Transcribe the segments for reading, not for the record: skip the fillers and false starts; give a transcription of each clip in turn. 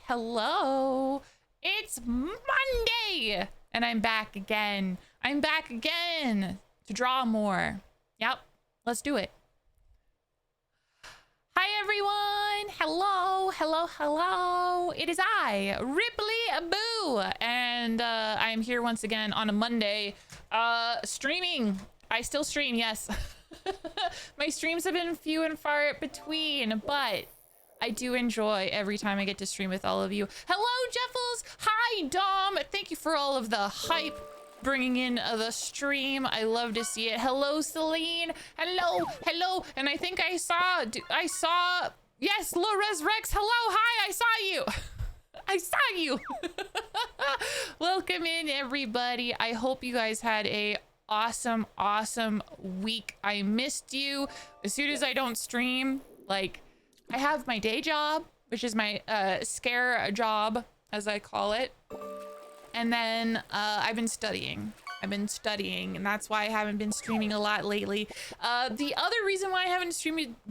Hello. It's Monday and I'm back again. I'm back again to draw more. Yep, let's do it. Hi everyone. Hello. It is I, Ripley Boo, and I'm here once again on a Monday, streaming. I still stream, yes. My streams have been few and far between, but I do enjoy every time I get to stream with all of you. Hello, Jeffels. Hi, Dom. Thank you for all of the hype bringing in the stream. I love to see it. Hello, Celine. Hello. And I think I saw, yes, Lores Rex. Hello, hi, I saw you. Welcome in, everybody. I hope you guys had a awesome week. I missed you. As soon as I don't stream, like, I have my day job, which is my scare job, as I call it. And then I've been studying, and that's why I haven't been streaming a lot lately. The other reason why I haven't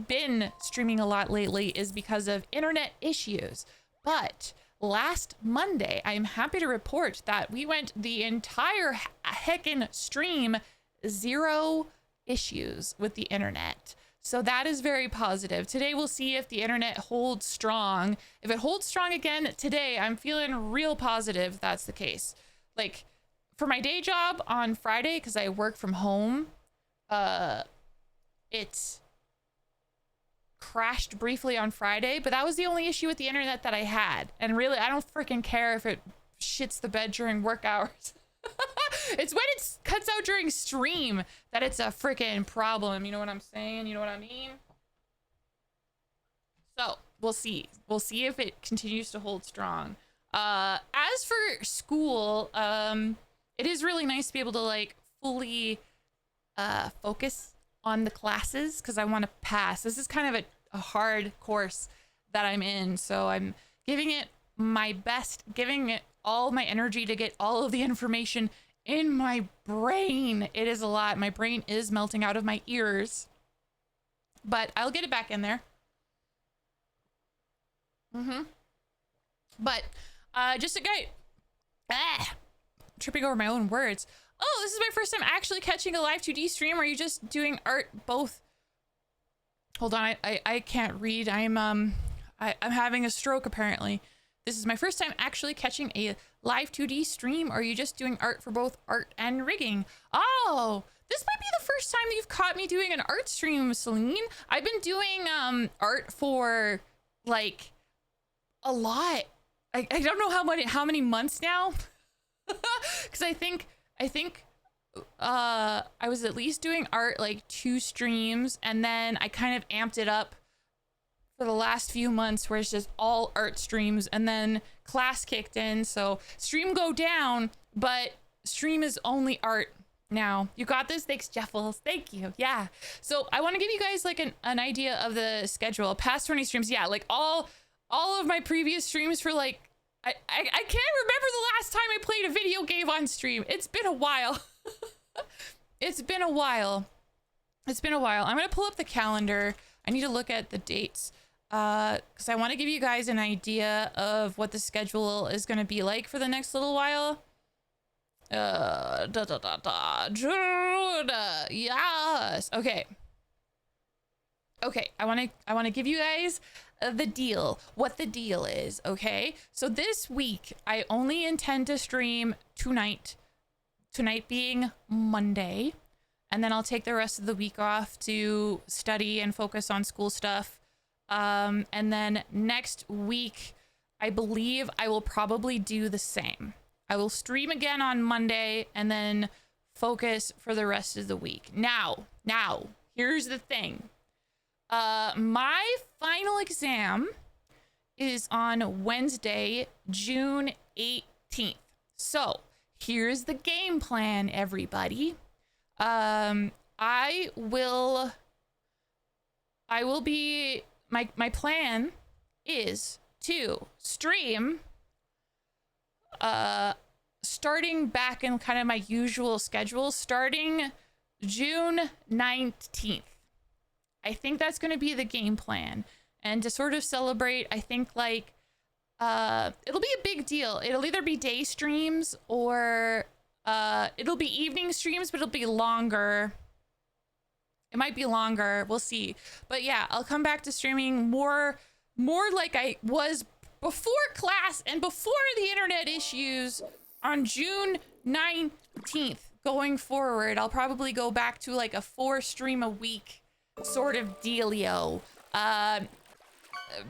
been streaming a lot lately is because of internet issues. But last Monday, I'm happy to report that we went the entire heckin' stream 0 issues with the internet. So that is very positive. Today we'll see if the internet holds strong. If it holds strong again today, I'm feeling real positive that's the case. Like, for my day job on Friday, because I work from home, it crashed briefly on Friday, but that was the only issue with the internet that I had. And really, I don't freaking care if it shits the bed during work hours. It's when it cuts out during stream that it's a freaking problem. You know what I'm saying? You know what I mean? So we'll see if it continues to hold strong. As for school, it is really nice to be able to like fully focus on the classes because I want to pass. This is kind of a hard course that I'm in, so I'm giving it my best, giving it all my energy to get all of the information in my brain. It is a lot. My brain is melting out of my ears, but I'll get it back in there. But just a guy tripping over my own words. Oh, this is my first time actually catching a live 2D stream. Are you just doing art both? Hold on, I can't read. I'm having a stroke apparently. This is my first time actually catching a live 2D stream. Are you just doing art for both art and rigging? Oh, this might be the first time that you've caught me doing an art stream, Celine. I've been doing art for like a lot. I don't know how many months now. Because I think I was at least doing art like 2 streams, and then I kind of amped it up for the last few months where it's just all art streams, and then class kicked in, so stream go down, but stream is only art now. You got this? Thanks, Jeffels. Thank you. Yeah. So I want to give you guys like an idea of the schedule. Past 20 streams, yeah, like all of my previous streams for like I can't remember the last time I played a video game on stream. It's been a while. It's been a while. I'm gonna pull up the calendar. I need to look at the dates because I want to give you guys an idea of what the schedule is going to be like for the next little while. Yes. Okay. I want to give you guys the deal. What the deal is. Okay. So this week I only intend to stream tonight. Tonight being Monday. And then I'll take the rest of the week off to study and focus on school stuff. And then next week, I believe I will probably do the same. I will stream again on Monday and then focus for the rest of the week. Now, here's the thing. My final exam is on Wednesday, June 18th. So here's the game plan, everybody. I will be, my plan is to stream, starting back in kind of my usual schedule, starting June 19th. I think that's going to be the game plan. And to sort of celebrate, I think like it'll be a big deal. It'll either be day streams or it'll be evening streams, but it'll be longer. It might be longer. We'll see. But yeah, I'll come back to streaming more like I was before class and before the internet issues on June 19th. Going forward, I'll probably go back to like a 4 stream a week sort of dealio.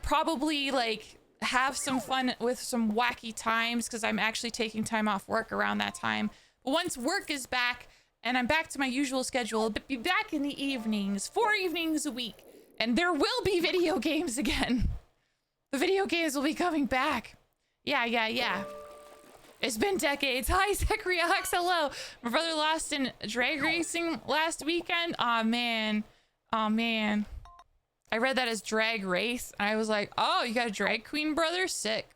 Probably like have some fun with some wacky times because I'm actually taking time off work around that time. But once work is back and I'm back to my usual schedule, but be back in the evenings, 4 evenings a week, and there will be video games again. The video games will be coming back. Yeah. It's been decades. Hi, Zekriox. Hello. My brother lost in drag racing last weekend. Aw, man. I read that as drag race. And I was like, oh, you got a drag queen brother? Sick.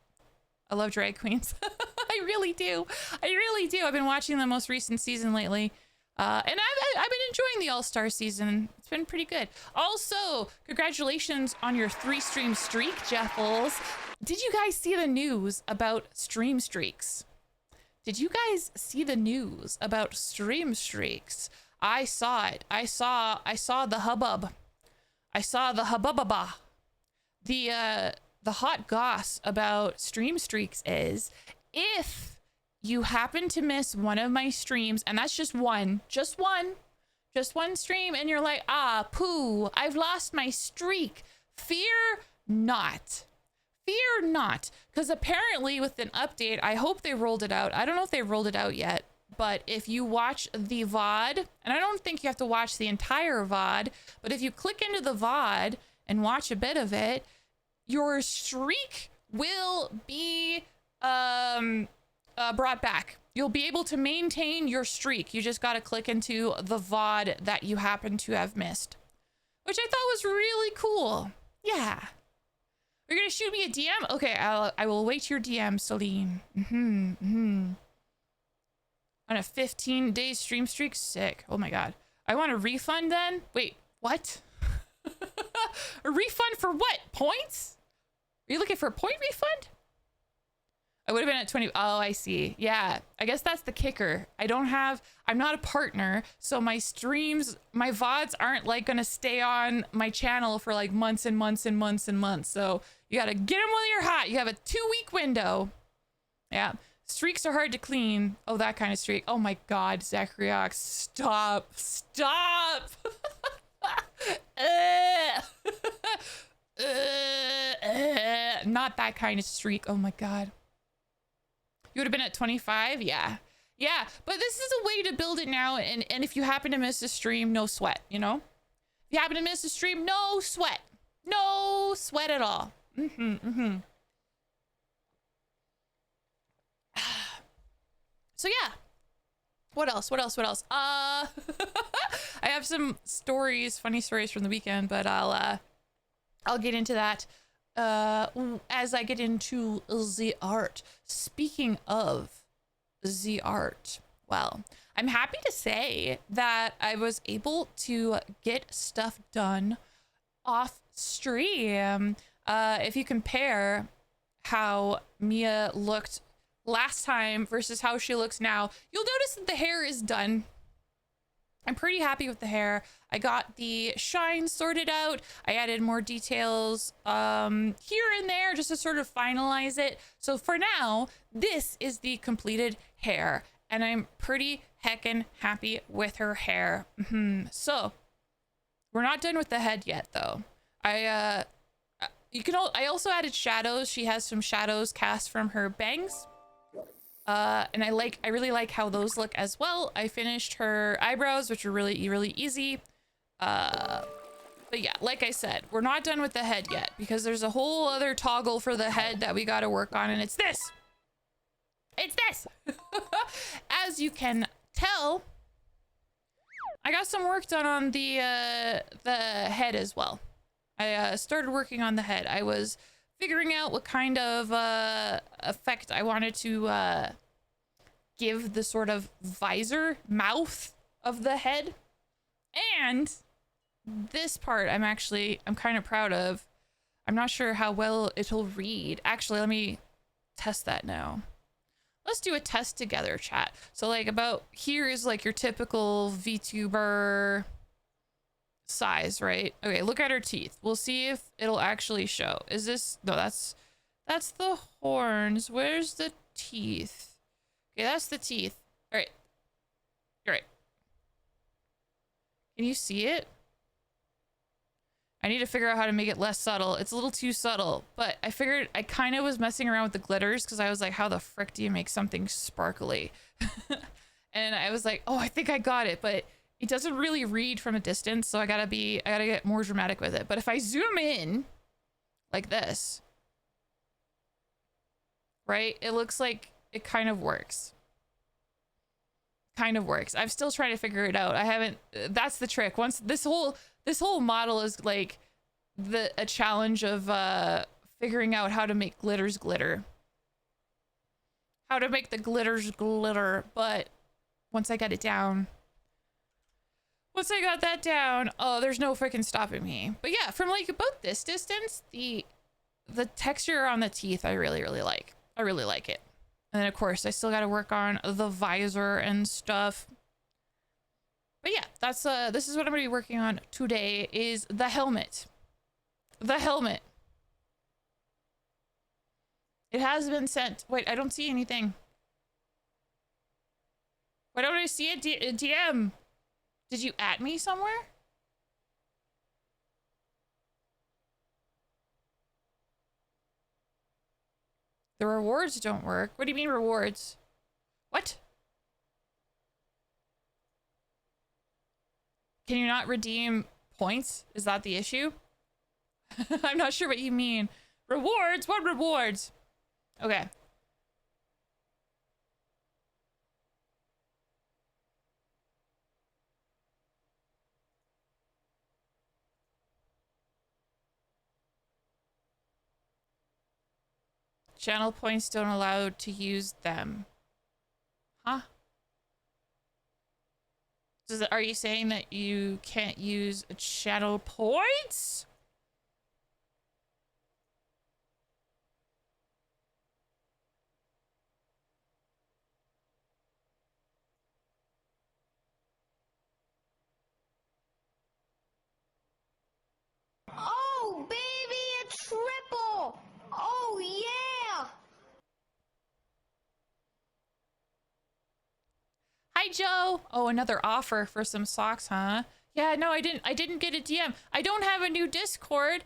I love drag queens. I really do. I've been watching the most recent season lately. And I've been enjoying the All-Star season. It's been pretty good. Also, congratulations on your 3-stream streak, Jeffles. Did you guys see the news about stream streaks? Did you guys see the news about stream streaks? I saw it. I saw the hubbub. I saw the hubbubaba. The hot goss about stream streaks is if you happen to miss one of my streams, and that's just one stream, and you're like, ah, poo, I've lost my streak. Fear not. Fear not, because apparently with an update, I hope they rolled it out. I don't know if they rolled it out yet, but if you watch the VOD, and I don't think you have to watch the entire VOD, but if you click into the VOD and watch a bit of it, your streak will be brought back. You'll be able to maintain your streak. You just got to click into the VOD that you happen to have missed, which I thought was really cool. Yeah. You're gonna shoot me a DM? Okay, I will wait your DM, Celine. On a 15-day stream streak? Sick. Oh my god. I want a refund then? Wait, what? A refund for what? Points? Are you looking for a point refund? I would have been at 20. Oh, I see. Yeah, I guess that's the kicker. I'm not a partner, so my streams, my VODs aren't like gonna stay on my channel for like months and months and months and months. So you gotta get them while you're hot. You have a 2-week window. Yeah, streaks are hard to clean. Oh, that kind of streak. Oh my god, Zachriox, stop. Not that kind of streak. Oh my god. You would have been at 25? Yeah, but this is a way to build it now, and if you happen to miss a stream, no sweat, you know? If you happen to miss a stream, no sweat at all. So yeah, what else? I have some funny stories from the weekend, but I'll get into that as I get into the art. Speaking of the art, well, I'm happy to say that I was able to get stuff done off stream. If you compare how Mia looked last time versus how she looks now, you'll notice that the hair is done. I'm pretty happy with the hair. I got the shine sorted out. I added more details here and there just to sort of finalize it. So for now, this is the completed hair, and I'm pretty heckin' happy with her hair. So we're not done with the head yet, though. I also added shadows. She has some shadows cast from her bangs. And I really like how those look as well. I finished her eyebrows, which are really easy. But yeah, like I said, we're not done with the head yet because there's a whole other toggle for the head that we got to work on, and it's this. As you can tell, I got some work done on the head as well. I started working on the head. I was figuring out what kind of effect I wanted to give the sort of visor mouth of the head. And this part I'm kind of proud of. I'm not sure how well it'll read. Actually, test that now. Let's do a test together, chat. So like about here is like your typical VTuber size, right? Okay, look at her teeth. We'll see if it'll actually show. Is this, no, that's the horns. Where's the teeth? Okay, that's the teeth. All right. All right. Can you see it? I need to figure out how to make it less subtle. It's a little too subtle, but I figured I kind of was messing around with the glitters because I was like, how the frick do you make something sparkly? And I was like, oh, I think I got it, but it doesn't really read from a distance, so I gotta get more dramatic with it. But if I zoom in like this, right, it looks like it kind of works. Kind of works. I'm still trying to figure it out. I haven't, that's the trick. Once this whole model is like a challenge of figuring out how to make glitters glitter. How to make the glitters glitter, but once I got it down, once I got that down, oh, there's no freaking stopping me. But yeah, from like about this distance, the texture on the teeth, I really, really like. I really like it. And then of course, I still got to work on the visor and stuff. But yeah, that's this is what I'm gonna be working on today, is the helmet. The helmet. It has been sent. Wait, I don't see anything. Why don't I see a DM? Did you at me somewhere? The rewards don't work. What do you mean rewards? What? Can you not redeem points? Is that the issue? I'm not sure what you mean. Rewards? What rewards? Okay. Channel points don't allow to use them. Huh? Are you saying that you can't use channel points? Oh, baby, a triple! Oh, yeah! Hi, Joe. Oh, another offer for some socks, huh? Yeah, no, I didn't get a DM. I don't have a new Discord.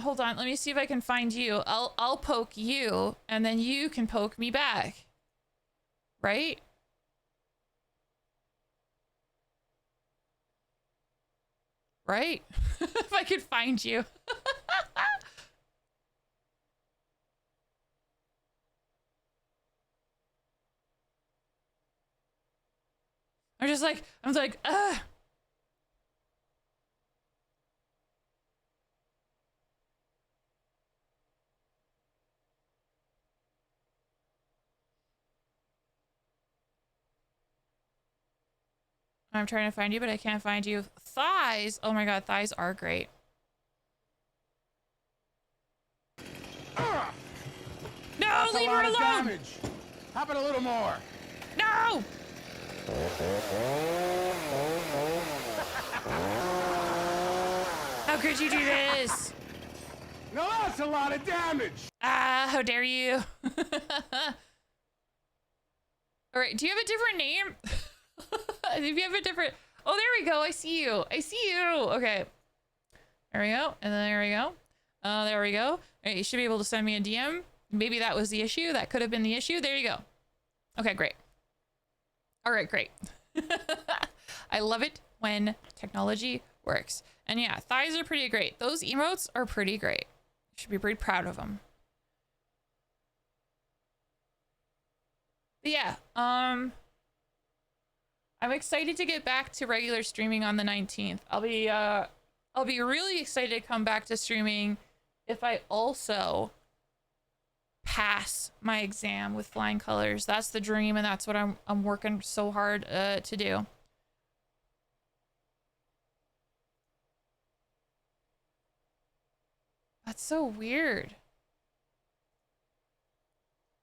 Hold on, let me see if I can find you. I'll poke you, and then you can poke me back. Right? Right? If I could find you. I'm like, ugh. I'm trying to find you, but I can't find you. Thighs. Oh my god, thighs are great. No, That's leave her alone. Damage. How about a little more? No. How could you do this? No, that's a lot of damage. Ah, how dare you? All right, do you have a different name? If you have a different, oh, there we go. I see you. I see you. Okay. There we go. And then there we go. There we go. All right, you should be able to send me a DM. Maybe that was the issue. That could have been the issue. There you go. Okay, great. All right, great. I love it when technology works. And yeah, thighs are pretty great. Those emotes are pretty great. You should be pretty proud of them. But yeah, I'm excited to get back to regular streaming on the 19th. I'll be really excited to come back to streaming if I also pass my exam with flying colors. That's the dream, and that's what I'm working so hard to do. That's so weird.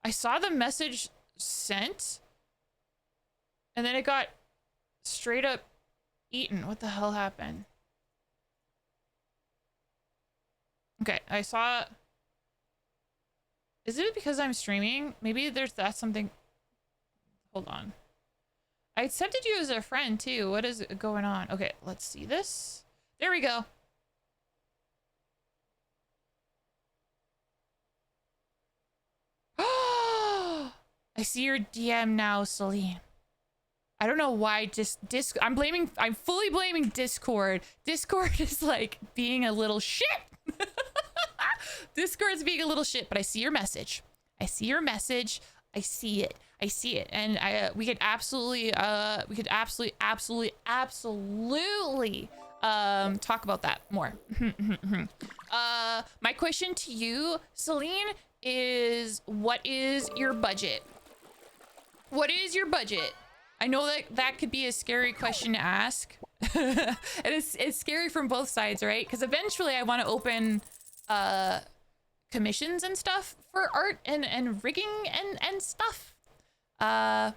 I saw the message sent and then it got straight up eaten. What the hell happened? Okay, I saw. Is it because I'm streaming? Maybe that's something. Hold on. I accepted you as a friend too. What is going on? Okay, let's see this. There we go. I see your DM now, Celine. I don't know why I'm fully blaming Discord. Discord is like being a little shit. Discord's being a little shit, but I see your message. I see your message. I see it. I see it. And we could absolutely talk about that more. My question to you, Celine, is what is your budget? What is your budget? I know that could be a scary question to ask. And it's scary from both sides, right? Because eventually I want to open commissions and stuff for art and rigging and stuff. But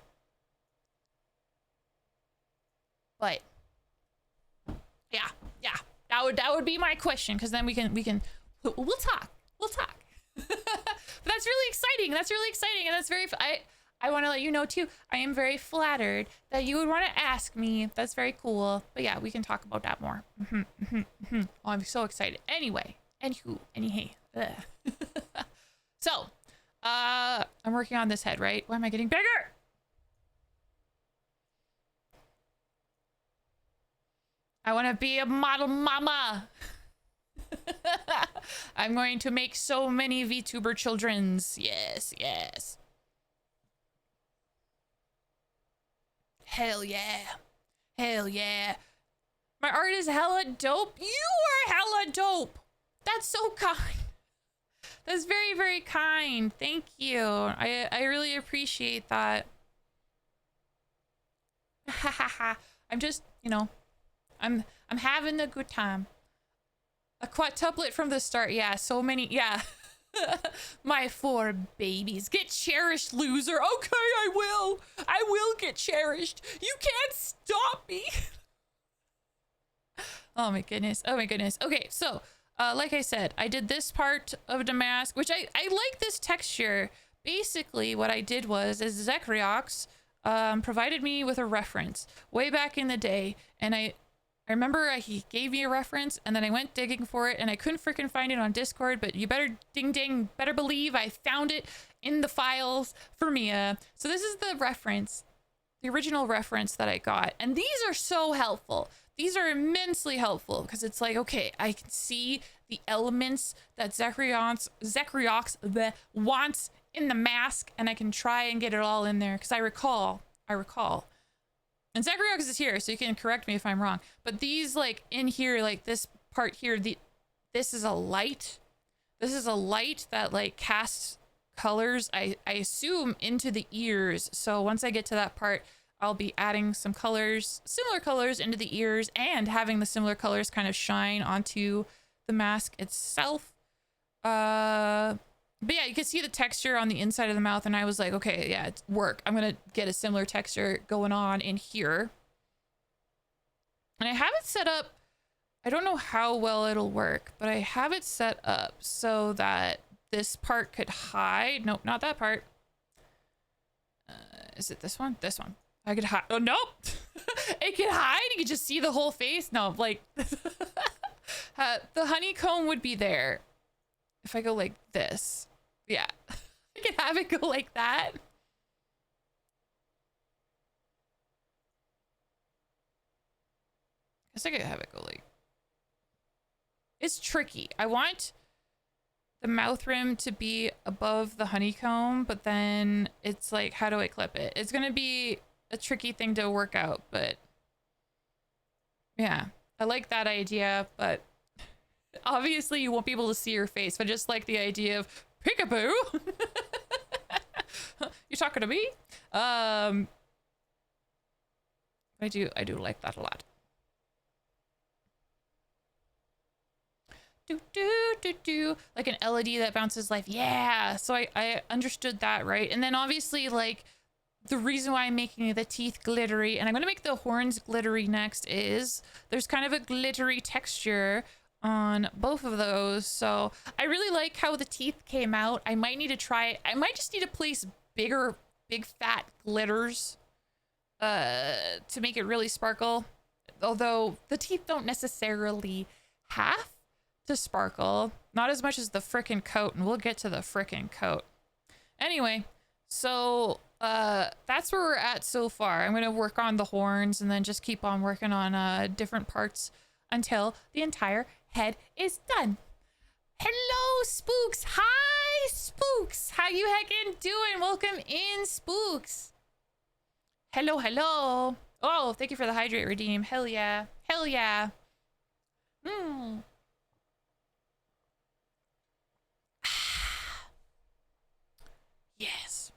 yeah, that would be my question, because then we'll talk. But that's really exciting. And that's very I want to let you know too, I am very flattered that you would want to ask me. That's very cool. But yeah, we can talk about that more. Oh, I'm so excited. Anyway, so, I'm working on this head, right? Why am I getting bigger? I want to be a model mama. I'm going to make so many VTuber children's. Yes. Hell yeah. My art is hella dope. You are hella dope. That's so kind. That's very, very kind. Thank you. I really appreciate that. I'm just, I'm having a good time. A quadruplet from the start. Yeah, so many. Yeah. My 4 babies. Get cherished, loser. Okay, I will get cherished. You can't stop me. Oh my goodness. Okay, so like I said, I did this part of the mask, which I like this texture. Basically what I did was Zekriox provided me with a reference way back in the day, and I remember he gave me a reference, and then I went digging for it, and I couldn't freaking find it on Discord, but you better better believe I found it in the files for Mia. So this is the reference, the original reference that I got. And these are so helpful. These are immensely helpful, because it's like, okay, I can see the elements that Zekriox wants in the mask, and I can try and get it all in there, because I recall. And Zekriox is here, so you can correct me if I'm wrong. But these, like, in here, like, this part here, this is a light. This is a light that, like, casts colors, I assume, into the ears. So once I get to that part, I'll be adding some colors, similar colors, into the ears, and having the similar colors kind of shine onto the mask itself. But yeah, you can see the texture on the inside of the mouth, and I was like, okay, yeah, it's work. I'm gonna get a similar texture going on in here. And I have it set up, I don't know how well it'll work, but I have it set up so that this part could hide. Nope, not that part. Is it this one? This one. I could hide. Oh, nope. It can hide. You can just see the whole face. No, like, the honeycomb would be there. If I go like this, yeah, I can have it go like that. I guess I could have it go like, it's tricky. I want the mouth rim to be above the honeycomb, but then it's like, how do I clip it? It's going to be a tricky thing to work out, but yeah, I like that idea, but obviously you won't be able to see your face, but just like the idea of peekaboo. You talking to me? I do like that a lot. Do do like an LED that bounces life. Yeah, so I understood that, right? And then obviously, like, the reason why I'm making the teeth glittery, and I'm gonna make the horns glittery next, is there's kind of a glittery texture on both of those. So I really like how the teeth came out. I might need to try it. I might just need to place big fat glitters to make it really sparkle. Although the teeth don't necessarily have to sparkle, not as much as the frickin' coat, and we'll get to the frickin' coat. Anyway, so that's where we're at so far. I'm gonna work on the horns and then just keep on working on different parts until the entire head is done. Hello, Spooks. Hi, Spooks. How you heckin' doing? Welcome in, Spooks. Hello, hello. Oh, thank you for the hydrate redeem. Hell yeah. Hell yeah. Yes.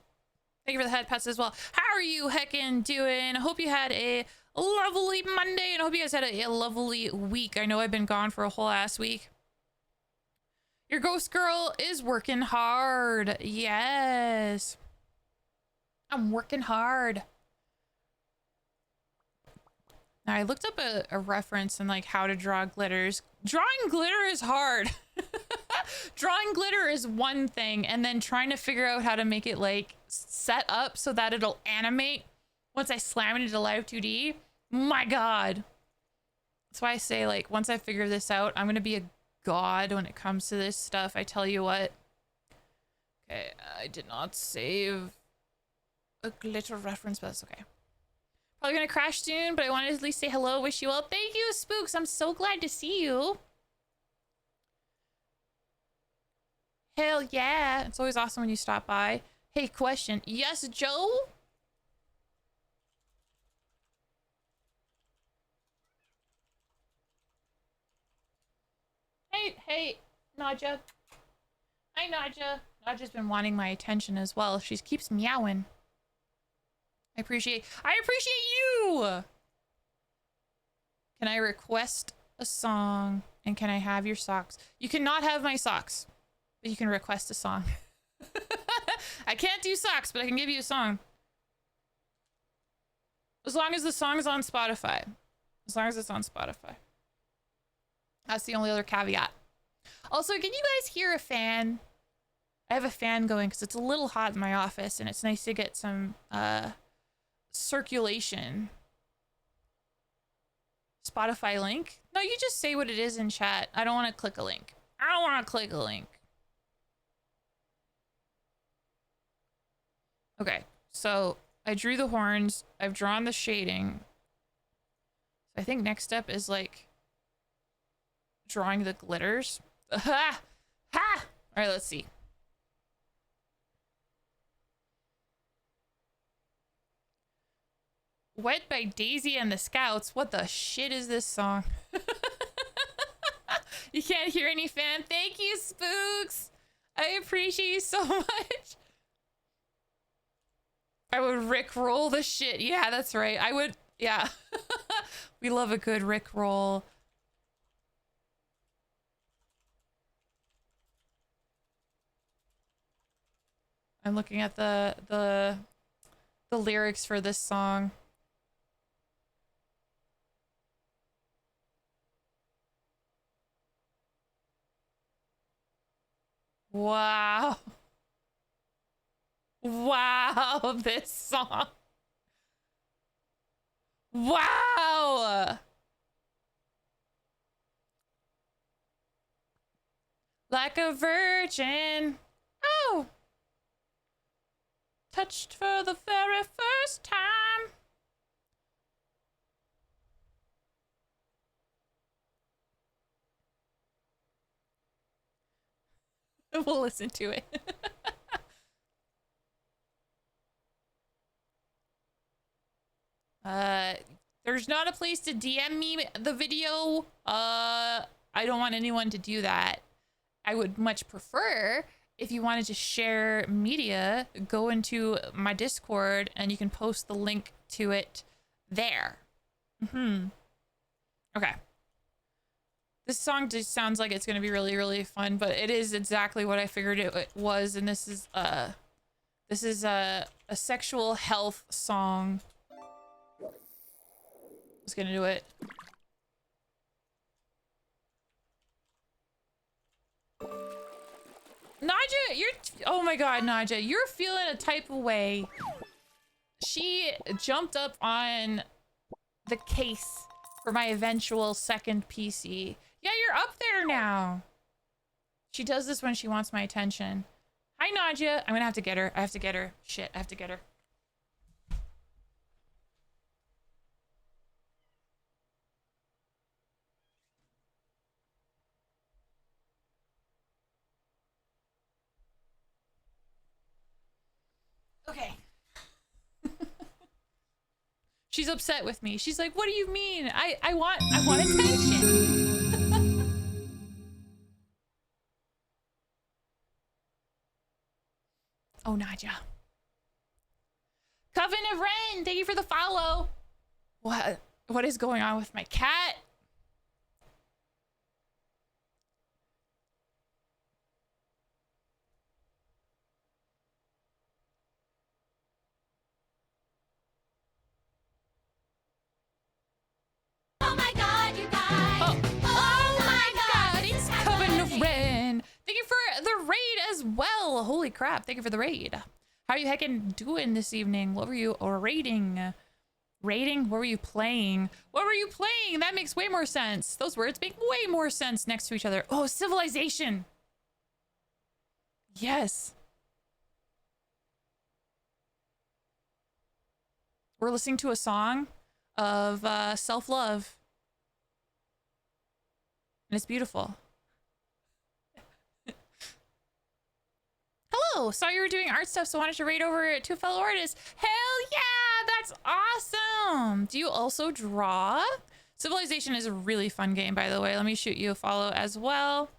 Thank you for the head pets as well. How are you heckin' doing? I hope you had a lovely Monday, and I hope you guys had a lovely week. I know I've been gone for a whole ass week. Your ghost girl is working hard. Yes. I'm working hard. Now, I looked up a reference and like how to draw glitters. Drawing glitter is hard. Drawing glitter is one thing, and then trying to figure out how to make it like set up so that it'll animate once I slam it into live 2D. My God. That's why I say, like, once I figure this out, I'm gonna be a god when it comes to this stuff. I tell you what. Okay, I did not save a glitter reference, but that's okay. Probably gonna crash soon, but I wanted to at least say hello, wish you well. Thank you, Spooks. I'm so glad to see you. Hell yeah. It's always awesome when you stop by. Hey, question. Yes, Joe? Hey, Nadja. Hi, Nadja. Nadja's been wanting my attention as well. She keeps meowing. I appreciate you! Can I request a song? And can I have your socks? You cannot have my socks, but you can request a song. I can't do socks, but I can give you a song. As long as the song's on Spotify. As long as it's on Spotify. That's the only other caveat. Also, can you guys hear a fan? I have a fan going because it's a little hot in my office, and it's nice to get some circulation. Spotify link? No, you just say what it is in chat. I don't want to click a link. I don't want to click a link. Okay, so I drew the horns. I've drawn the shading. I think next step is like drawing the glitters. Ha! Ha! All right, let's see. Wet by Daisy and the Scouts. What the shit is this song? You can't hear any fan. Thank you, Spooks. I appreciate you so much. I would Rickroll the shit. Yeah, that's right. I would. Yeah. We love a good Rickroll. I'm looking at the lyrics for this song. Wow. Wow, this song. Wow. Like a virgin. Oh. Touched for the very first time. We'll listen to it. There's not a place to DM me the video. I don't want anyone to do that. I would much prefer if you wanted to share media, go into my Discord and you can post the link to it there. Okay. This song just sounds like it's gonna be really, really fun, but it is exactly what I figured it was, and this is a sexual health song. Just gonna do it. Naja, oh my god, Naja, you're feeling a type of way. She jumped up on the case for my eventual second PC. Yeah, you're up there now. She does this when she wants my attention. Hi, Nadia. I'm gonna have to get her. I have to get her. Shit, I have to get her. Okay. She's upset with me. She's like, "What do you mean? I want attention." Oh, Nadia. Coven of Ren, thank you for the follow. What is going on with my cat? Oh my god, you guys! Oh my god, it's Coven of Ren. Thank you for the raid as well. Holy crap, thank you for the raid. How are you heckin' doing this evening? What were you raiding? Raiding? What were you playing? What were you playing? That makes way more sense. Those words make way more sense next to each other. Oh, Civilization. Yes. We're listening to a song of self-love. And it's beautiful. Hello, saw you were doing art stuff, so wanted to raid over to a fellow artist. Hell yeah, that's awesome. Do you also draw? Civilization is a really fun game, by the way. Let me shoot you a follow as well.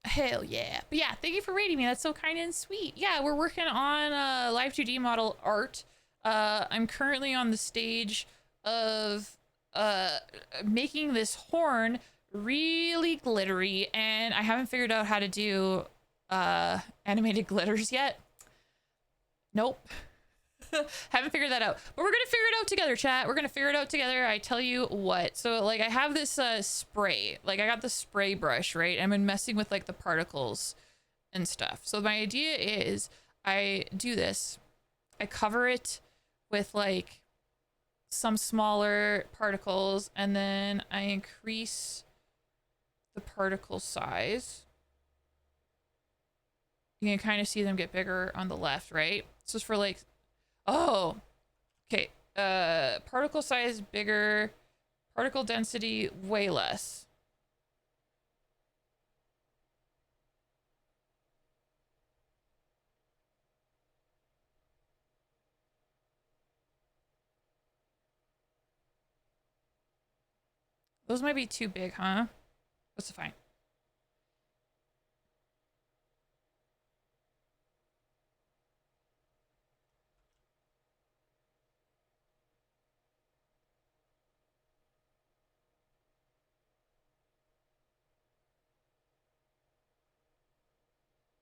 Hell yeah. But yeah, thank you for rating me. That's so kind and sweet. Yeah, we're working on live 2D model art. I'm currently on the stage of making this horn really glittery, and I haven't figured out how to do animated glitters yet. Nope. Haven't figured that out, but we're gonna figure it out together, chat. We're gonna figure it out together. I tell you what. So like I have this spray, like I got the spray brush, right? I've been messing with like the particles and stuff. So my idea is I do this, I cover it with like some smaller particles, and then I increase the particle size. You can kind of see them get bigger on the left, right? So it's for like, oh, okay. Particle size bigger, particle density way less. Those might be too big, huh? That's fine.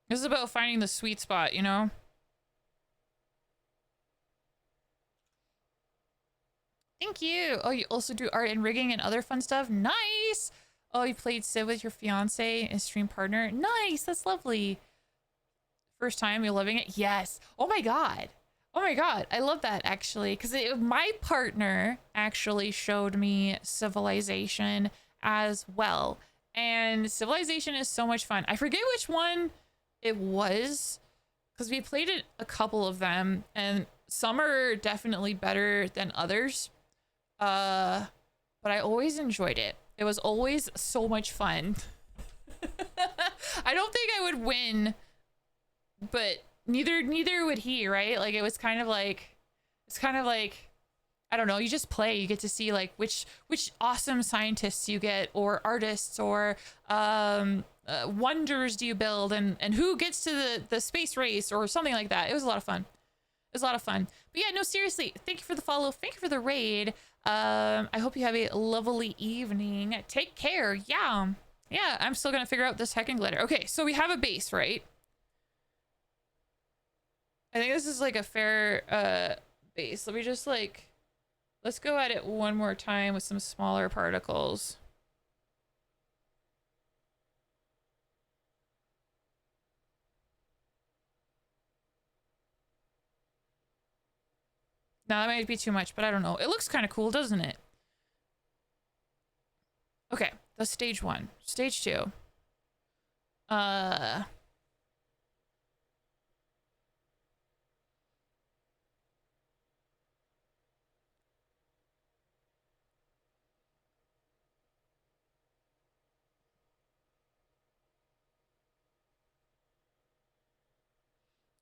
This is about finding the sweet spot, you know? Thank you. Oh, you also do art and rigging and other fun stuff? Nice. Oh, you played Civ with your fiance and stream partner? Nice. That's lovely. First time, you're loving it? Yes. Oh my god. Oh my god. I love that, actually. Because my partner actually showed me Civilization as well. And Civilization is so much fun. I forget which one it was, because we played it a couple of them, and some are definitely better than others. But I always enjoyed it. It was always so much fun. I don't think I would win, but neither would he, right? Like it was kind of like, it's kind of like, I don't know, you just play, you get to see like which awesome scientists you get, or artists, or wonders do you build, and who gets to the space race or something like that. It was a lot of fun. It was a lot of fun. But yeah, no, seriously, thank you for the follow. Thank you for the raid. I hope you have a lovely evening. Take care. Yeah. Yeah, I'm still gonna figure out this heckin' glitter. Okay, so we have a base, right? I think this is like a fair base. Let me just like, let's go at it one more time with some smaller particles. Now that might be too much, but I don't know. It looks kind of cool, doesn't it? Okay, that's stage 1. Stage 2. I'm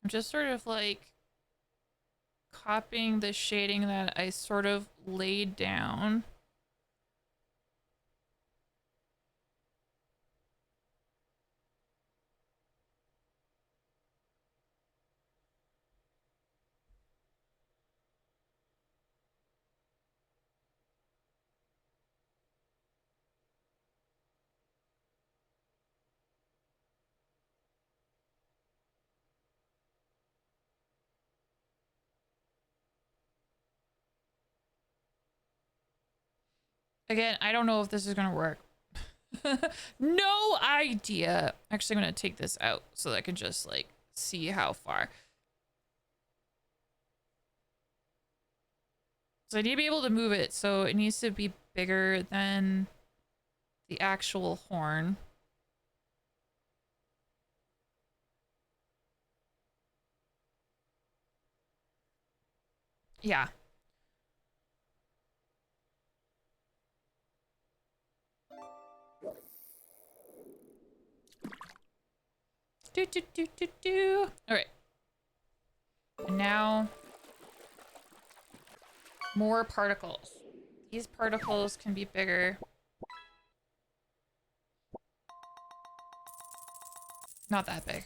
just sort of like copying the shading that I sort of laid down. Again, I don't know if this is gonna work. No idea. Actually, I'm gonna take this out so that I can just like see how far. So I need to be able to move it, so it needs to be bigger than the actual horn. Yeah. Do do do do do. All right. And now more particles. These particles can be bigger. Not that big.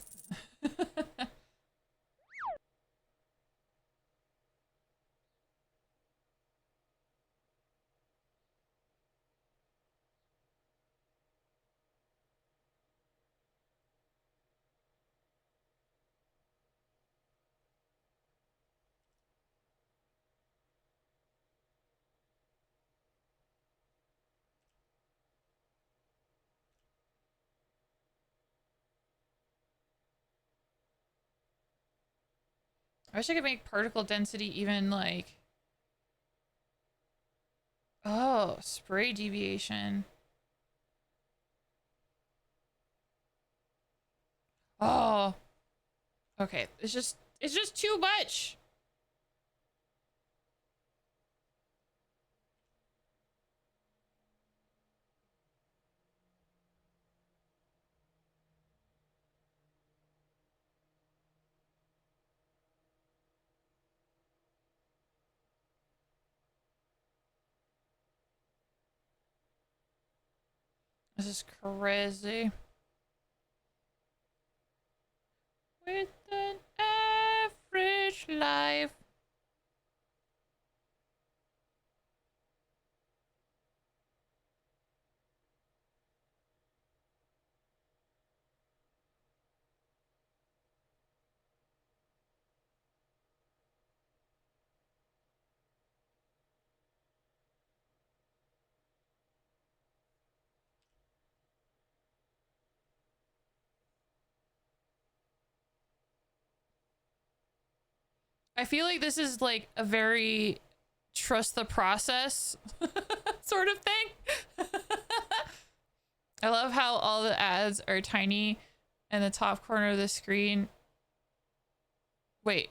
I wish I could make particle density even like... Oh, spray deviation. Oh. Okay, it's just too much. This is crazy. With an average life. I feel like this is like a very trust the process sort of thing. I love how all the ads are tiny in the top corner of the screen. Wait.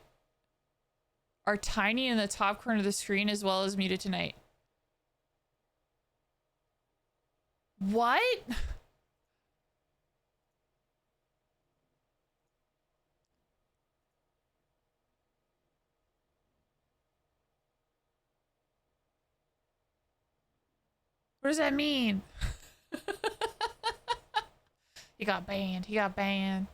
Are tiny in the top corner of the screen as well as muted tonight. What? What does that mean? He got banned. He got banned.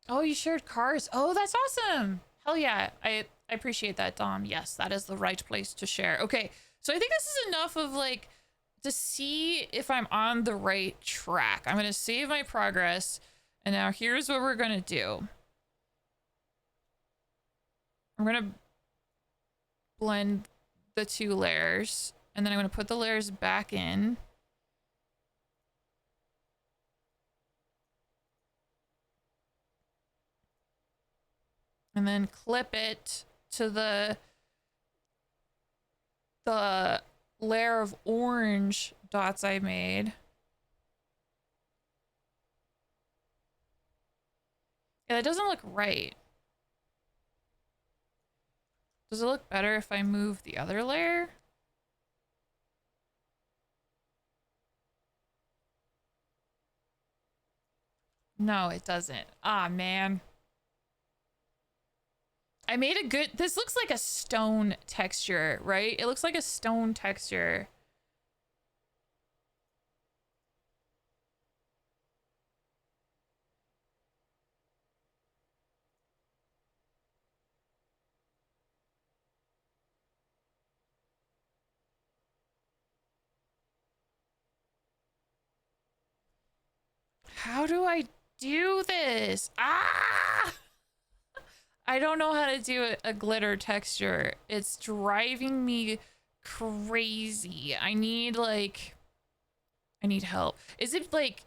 Oh, you shared cars. Oh, that's awesome. Hell yeah. I appreciate that, Dom. Yes, that is the right place to share. Okay, so I think this is enough of like to see if I'm on the right track. I'm gonna save my progress, and now here's what we're gonna do. I'm gonna blend the two layers, and then I'm gonna put the layers back in. And then clip it to the layer of orange dots I made. Yeah, that doesn't look right. Does it look better if I move the other layer? No, it doesn't. Ah, man. I made a good... This looks like a stone texture, right? It looks like a stone texture. How do I do this? Ah! I don't know how to do a glitter texture. It's driving me crazy. I need help. Is it like,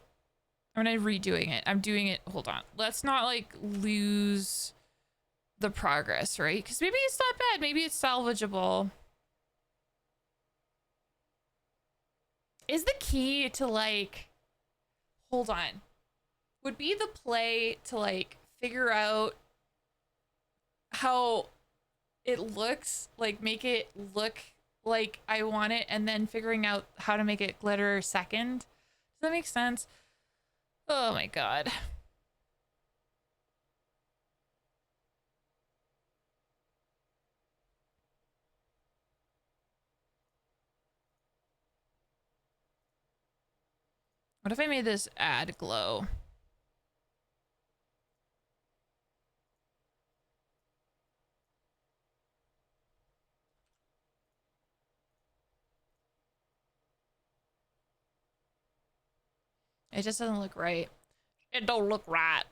I'm not redoing it. I'm doing it. Hold on. Let's not like lose the progress, right? Because maybe it's not bad. Maybe it's salvageable. Is the key to like, hold on. Would be the play to like figure out how it looks, like make it look like I want it, and then figuring out how to make it glitter second. Does that make sense? Oh my god. What if I made this add glow? It just doesn't look right. It don't look right.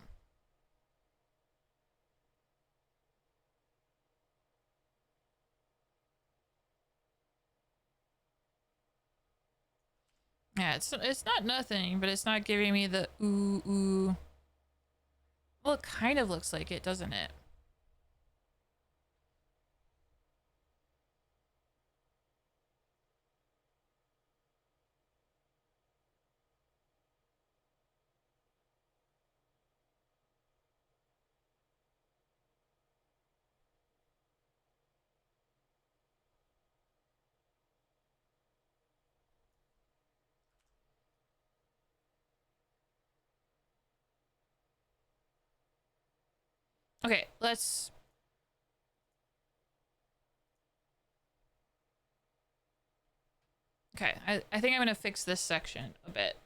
Yeah, it's not nothing, but it's not giving me the ooh ooh. Well, it kind of looks like it, doesn't it? Okay, let's... Okay, I think I'm gonna fix this section a bit.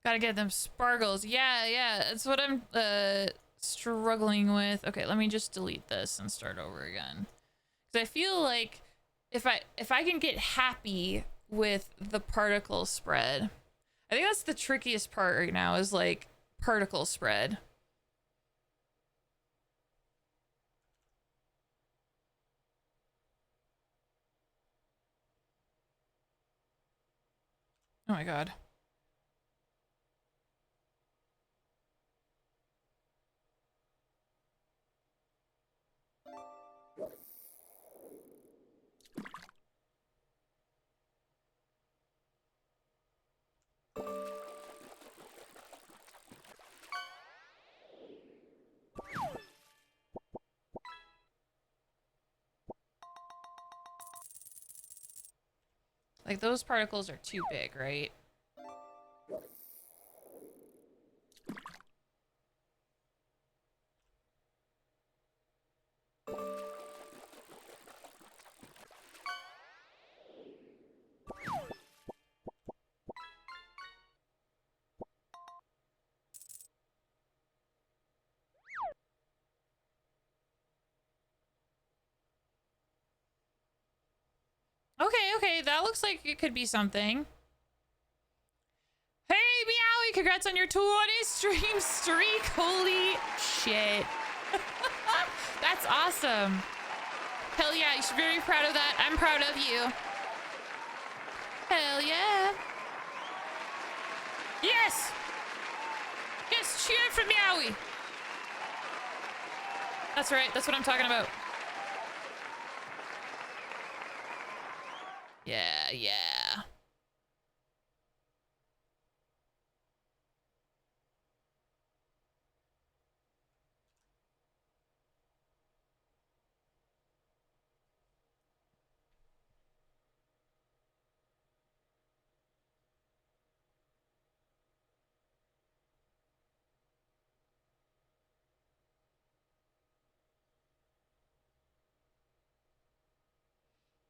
Gotta get them sparkles. Yeah, yeah. That's what I'm struggling with. Okay, let me just delete this and start over again. Because I feel like if I can get happy with the particle spread, I think that's the trickiest part right now is like particle spread. Oh my god. Like those particles are too big, right? Okay, okay, that looks like it could be something. Hey, Meowie, congrats on your 20 stream streak. Holy shit. That's awesome. Hell yeah, you should be very proud of that. I'm proud of you. Hell yeah. Yes! Yes, cheer for Meowie. That's right, that's what I'm talking about. Yeah, yeah.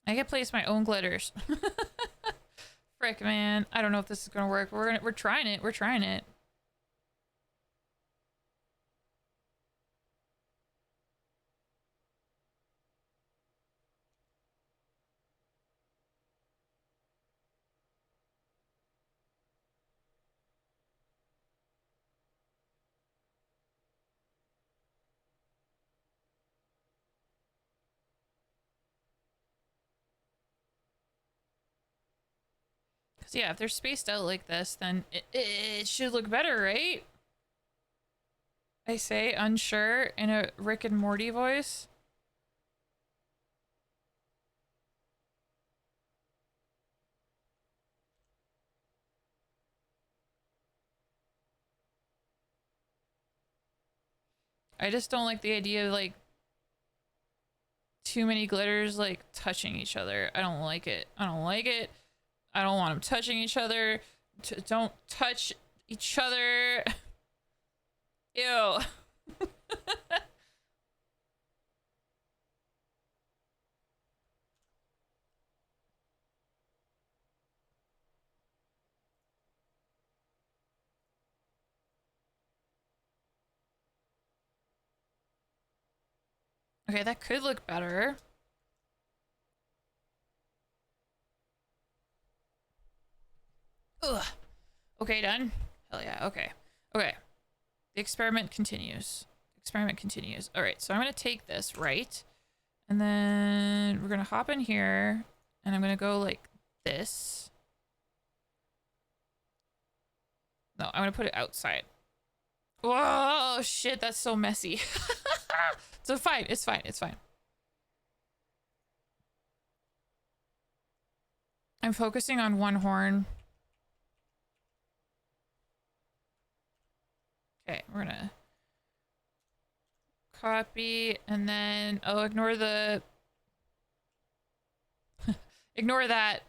I can place my own glitters. Frick, man. I don't know if this is gonna work. We're trying it. We're trying it. Cause yeah, if they're spaced out like this, then it should look better, right? I say, unsure, in a Rick and Morty voice. I just don't like the idea of like too many glitters like touching each other. I don't like it. I don't like it. I don't want them touching each other. Don't touch each other. Ew. Okay, that could look better. Ugh. Okay, done. Hell yeah, okay. Okay. The experiment continues. Experiment continues. All right, so I'm gonna take this, right? And then we're gonna hop in here and I'm gonna go like this. No, I'm gonna put it outside. Whoa, shit, that's so messy. So fine, it's fine, it's fine. I'm focusing on one horn. Okay, we're gonna copy and then, oh, ignore the, ignore that.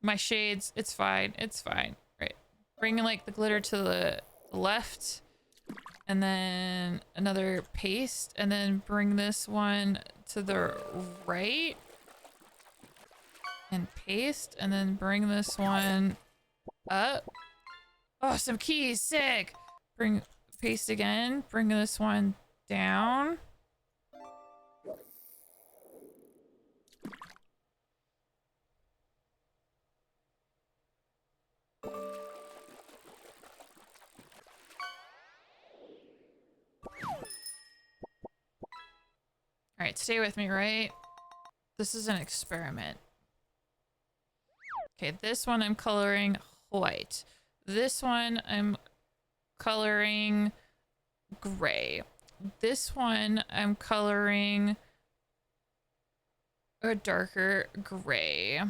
My shades, it's fine, it's fine. Right, bring like the glitter to the left and then another paste and then bring this one to the right and paste and then bring this one up. Oh, some keys, sick. Bring, paste again. Bring this one down. All right, stay with me, right? This is an experiment. Okay, this one I'm coloring white. This one I'm coloring gray. This one I'm coloring a darker gray.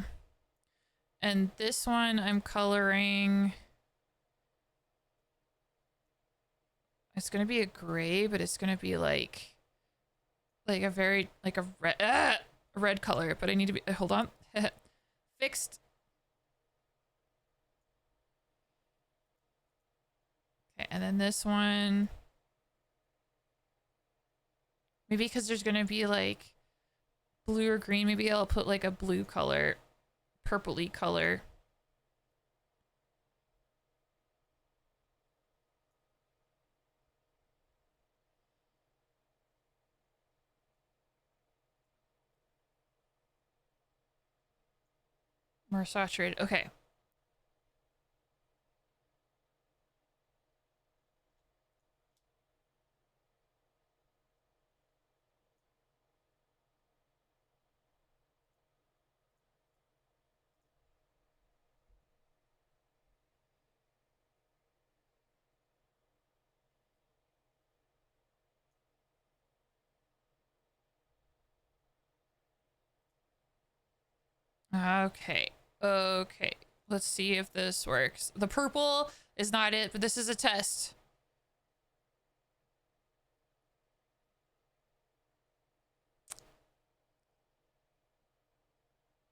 And this one I'm coloring... It's gonna be a gray, but it's gonna be like a very, like a red color, but I need to be, hold on. Fixed. Okay, and then this one, maybe because there's gonna be like blue or green, maybe I'll put like a blue color, purpley color. More saturated, okay. Okay. Okay. Let's see if this works. The purple is not it, but this is a test.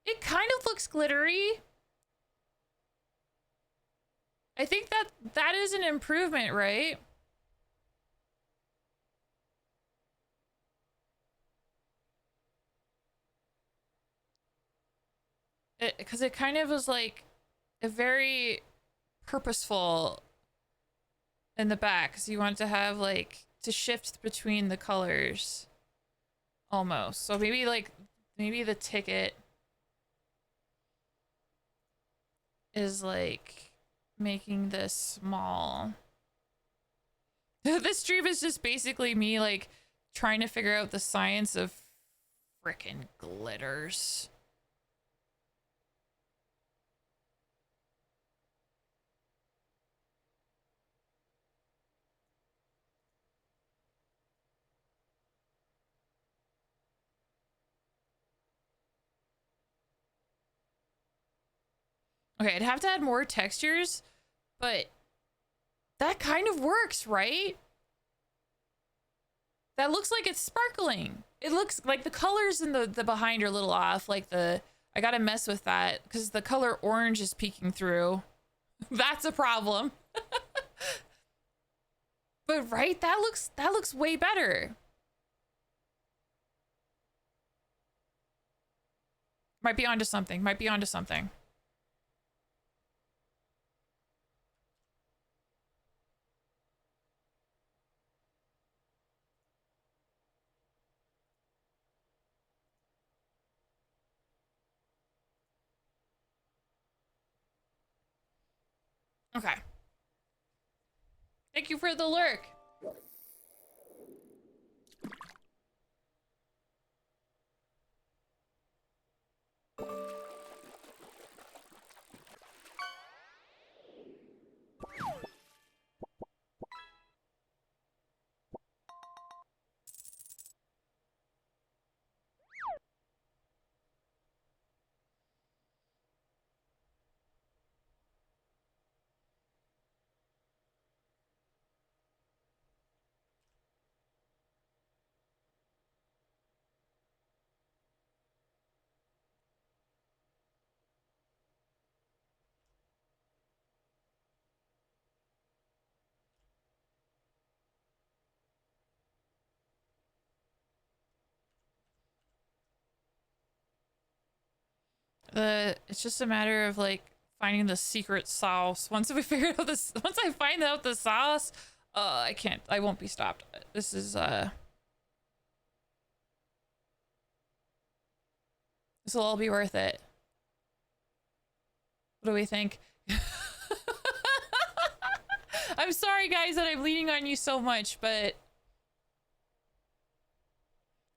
It kind of looks glittery. I think that is an improvement, right? Because it kind of was like a very purposeful in the back, because you want to have like to shift between the colors almost. So maybe like maybe the ticket is like making this small. This stream is just basically me like trying to figure out the science of frickin' glitters. Okay, I'd have to add more textures, but that kind of works, right? That looks like it's sparkling. It looks like the colors in the behind are a little off. Like I gotta mess with that because the color orange is peeking through. That's a problem. But right, that looks way better. Might be onto something. Might be onto something. Okay. Thank you for the lurk. It's just a matter of like finding the secret sauce. Once we figure out this, once I find out the sauce, I won't be stopped. This will all be worth it. What do we think? I'm sorry guys that I'm leaning on you so much, but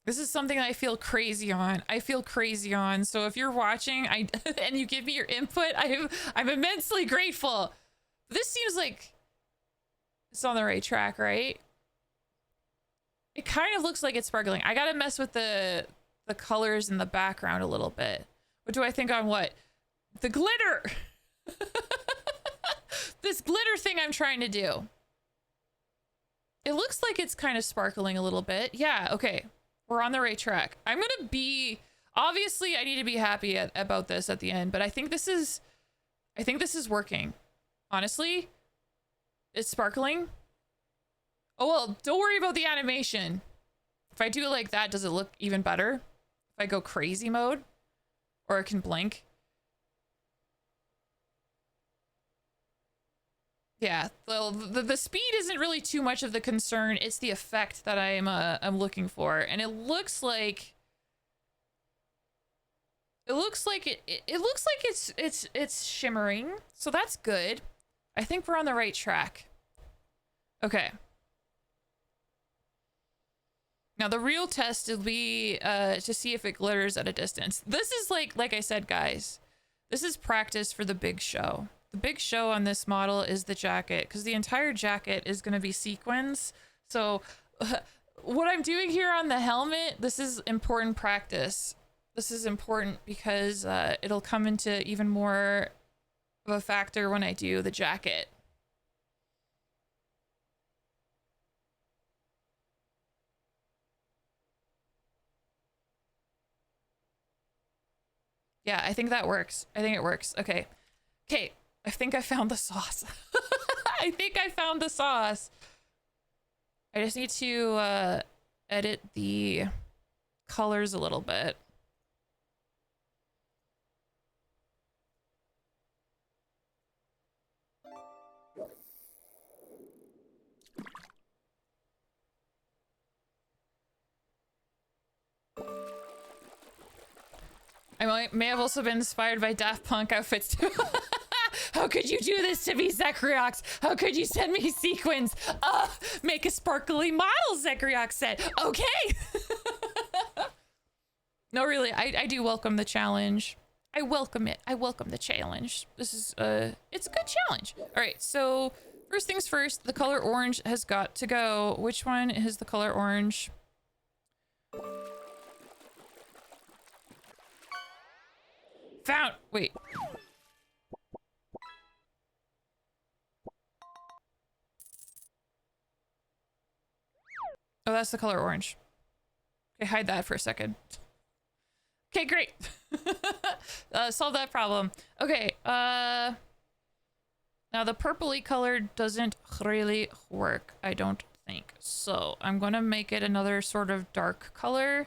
this is something I feel crazy on. I feel crazy on. So if you're watching, and you give me your input, I'm immensely grateful. This seems like it's on the right track, right? It kind of looks like it's sparkling. I gotta mess with the colors in the background a little bit. What do I think on what? The glitter! This glitter thing I'm trying to do. It looks like it's kind of sparkling a little bit. Yeah, okay. We're on the right track. I'm gonna be... Obviously, I need to be happy about this at the end, but I think this is working. Honestly, it's sparkling. Oh, well, don't worry about the animation. If I do it like that, does it look even better? If I go crazy mode? Or it can blink? Yeah, well, the speed isn't really too much of the concern. It's the effect that I'm looking for, and it looks like it's shimmering, so that's good. I think we're on the right track. Okay. Now the real test will be to see if it glitters at a distance. This is like I said, guys. This is practice for the big show. The big show on this model is the jacket, because the entire jacket is going to be sequins. So what I'm doing here on the helmet, this is important practice. This is important because it'll come into even more of a factor when I do the jacket. Yeah, I think that works. I think it works. Okay. Okay. I think I found the sauce. I think I found the sauce. I just need to edit the colors a little bit. I may have also been inspired by Daft Punk outfits too. How could you do this to me, Zekriox? How could you send me sequins? Make a sparkly model, Zekriox said. Okay. No, really, I do welcome the challenge. I welcome it. I welcome the challenge. This is, it's a good challenge. All right, so first things first, the color orange has got to go. Which one is the color orange? Found, wait. Oh, that's the color orange. Okay, hide that for a second. Okay, great. Solve that problem. Okay, now the purpley color doesn't really work, I don't think. So I'm gonna make it another sort of dark color.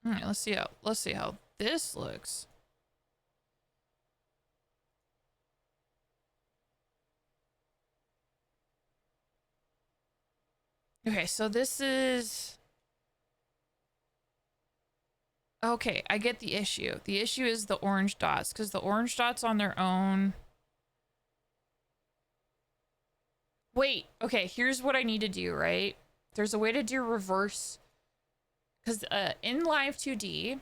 All right, let's see how this looks. Okay, so this is... Okay, I get the issue. The issue is the orange dots, because the orange dots on their own... Wait, okay, here's what I need to do, right? There's a way to do reverse... Because in Live 2D,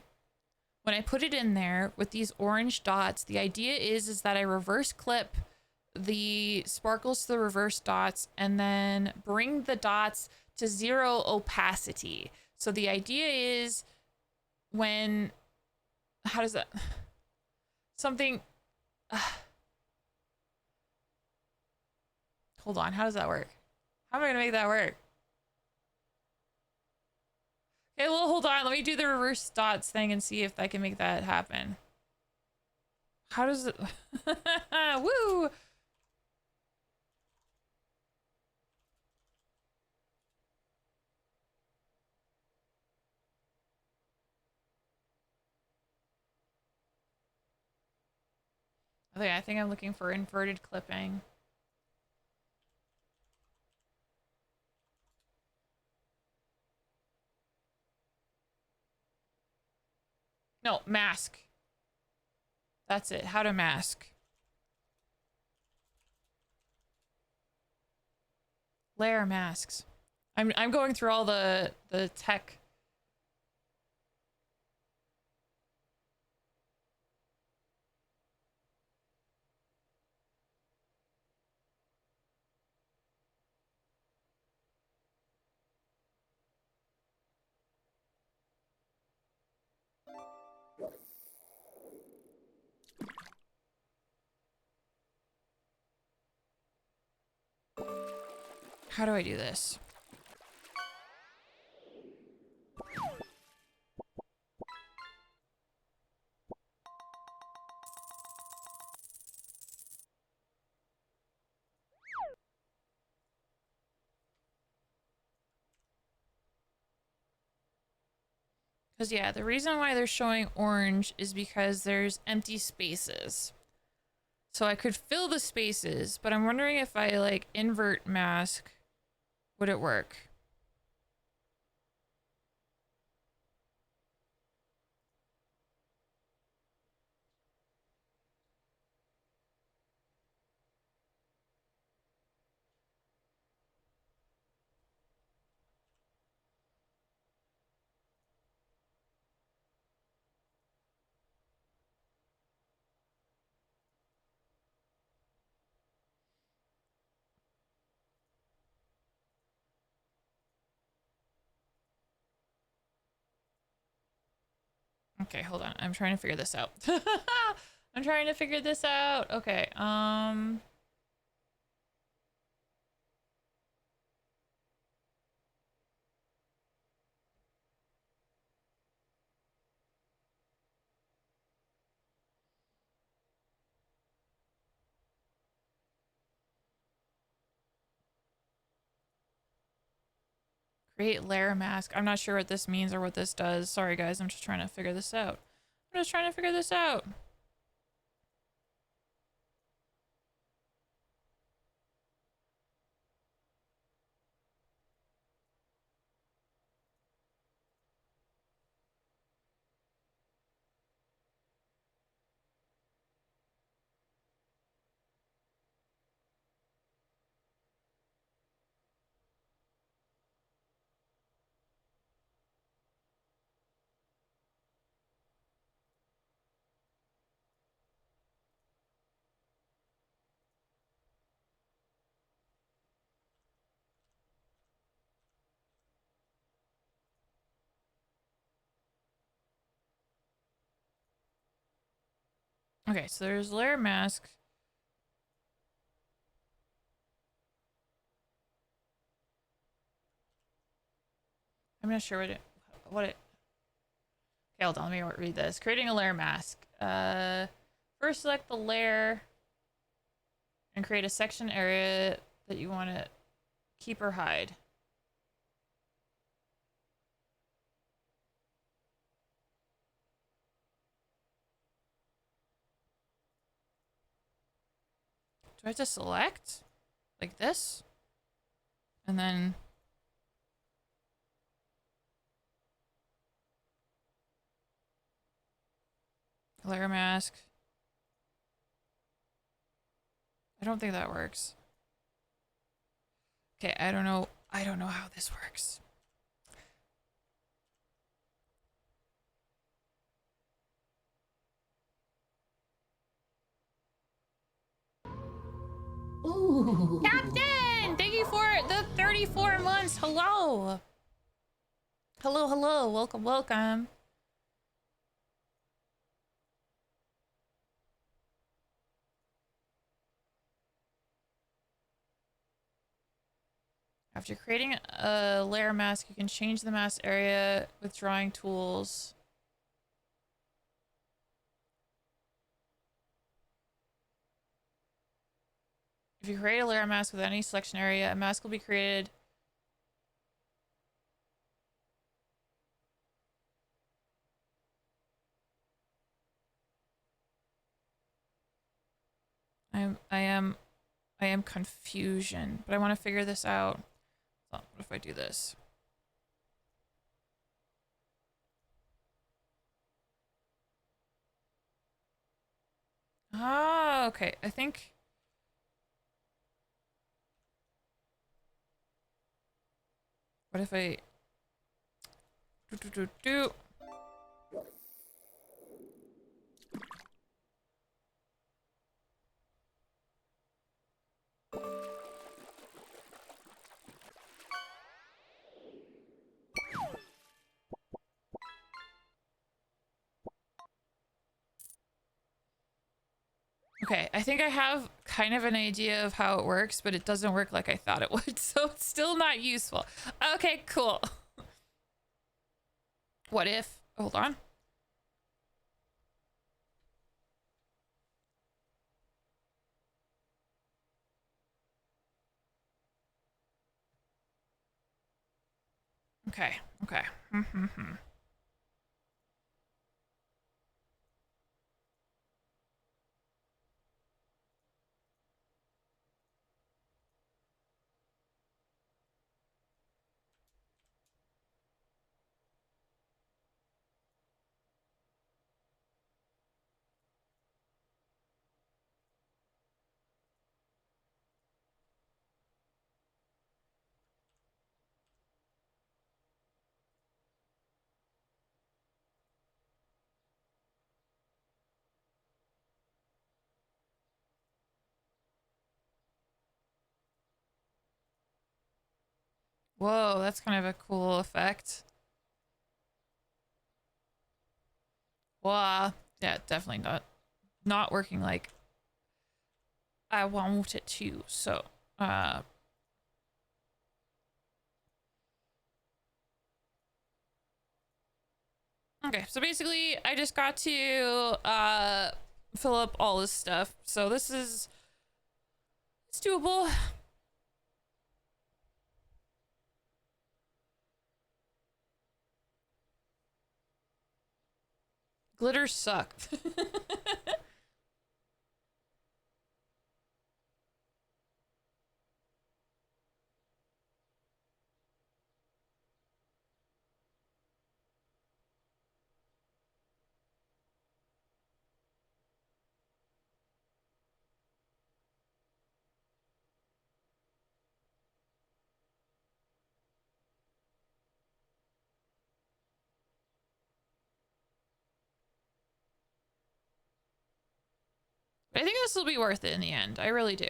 when I put it in there with these orange dots, the idea is that I reverse clip the sparkles to the reverse dots and then bring the dots to 0 opacity. So the idea is when... How does that... Something... Hold on, how does that work? How am I going to make that work? Okay, well, hold on. Let me do the reverse dots thing and see if I can make that happen. How does it? Woo! Okay, I think I'm looking for inverted clipping. No, mask. That's it. How to mask. Layer masks. I'm going through all the tech. How do I do this? Because, yeah, the reason why they're showing orange is because there's empty spaces. So I could fill the spaces, but I'm wondering if I, like, invert mask, would it work? Okay, hold on. I'm trying to figure this out. I'm trying to figure this out. Okay, create layer mask. I'm not sure what this means or what this does. Sorry, guys. I'm just trying to figure this out. I'm just trying to figure this out. Okay, so there's layer mask. I'm not sure what it. Okay, hold on. Let me read this. Creating a layer mask. First select the layer and create a section area that you want to keep or hide. Do I have to select like this? And then layer mask. I don't think that works. Okay, I don't know. I don't know how this works. Ooh. Captain, thank you for the 34 months. Hello. Hello, hello. Welcome, welcome. After creating a layer mask, you can change the mask area with drawing tools. If you create a layer mask with any selection area, a mask will be created. I am confusion, but I want to figure this out. So, what if I do this? Ah, okay. I think. What if I do. Okay, I think I have kind of an idea of how it works, but it doesn't work like I thought it would, so it's still not useful. Okay, cool. What if? Hold on. Okay, okay. Whoa, that's kind of a cool effect. Wow. Yeah, definitely not working like I want it to. So, okay, so basically I just got to fill up all this stuff. So this is it's doable. Glitters suck. I think this will be worth it in the end. I really do.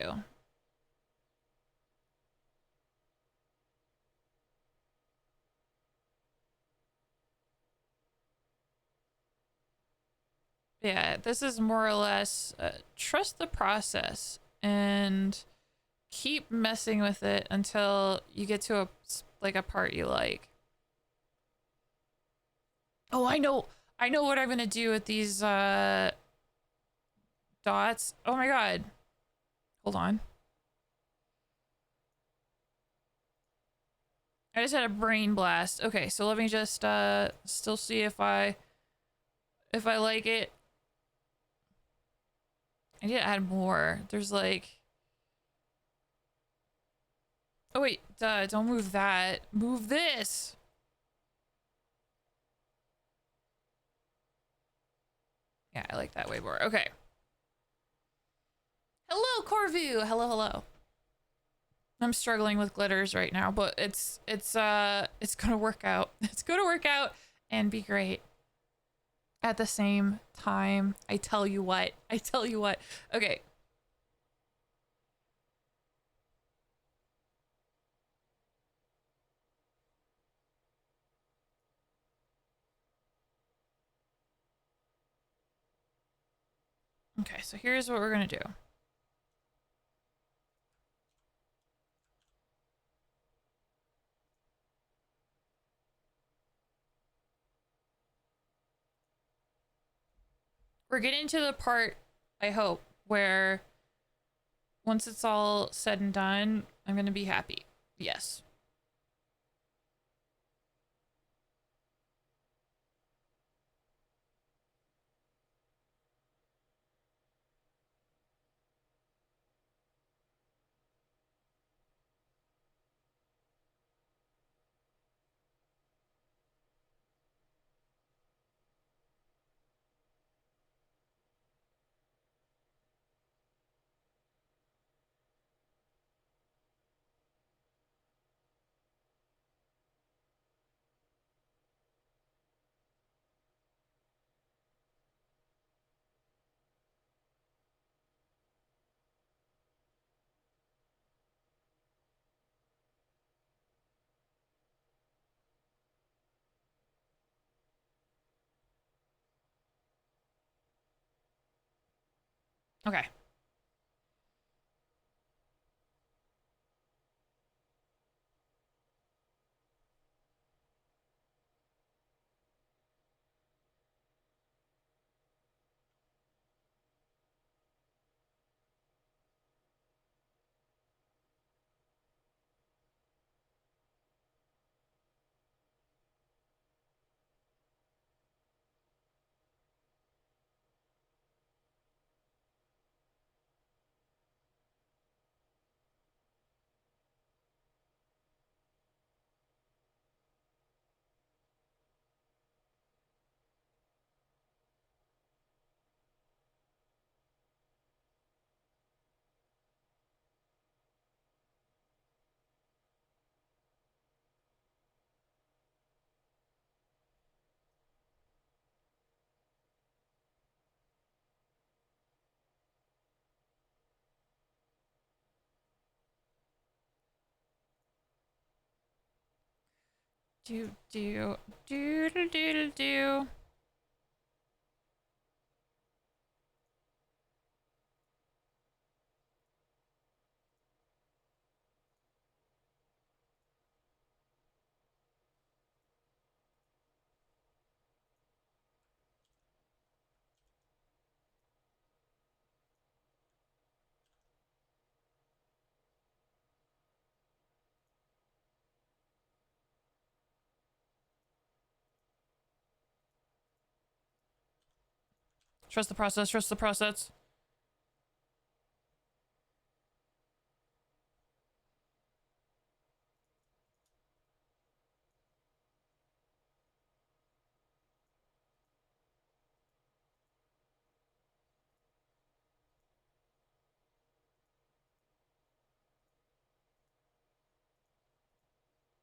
Yeah, this is more or less trust the process and keep messing with it until you get to a part you like. Oh, I know what I'm gonna do with these dots. Oh my god. Hold on. I just had a brain blast. Okay, so let me just still see if I like it. I need to add more. There's like, oh wait, don't move that. Move this. Yeah, I like that way more. Okay. Hello, Corvu. Hello, hello. I'm struggling with glitters right now, but it's gonna work out. It's gonna work out and be great at the same time. I tell you what. I tell you what. Okay. Okay, so here's what we're gonna do. We're getting to the part, I hope, where once it's all said and done, I'm gonna be happy. Yes. Okay. Do do do do do do do. Trust the process, trust the process.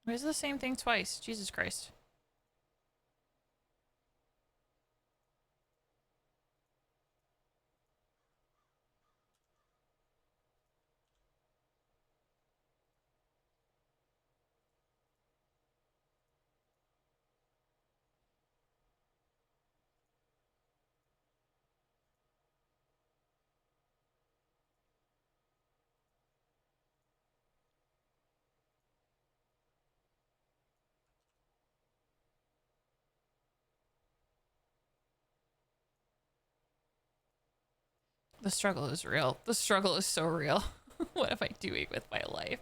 Why is it the same thing twice? Jesus Christ. The struggle is real. The struggle is so real. What am I doing with my life?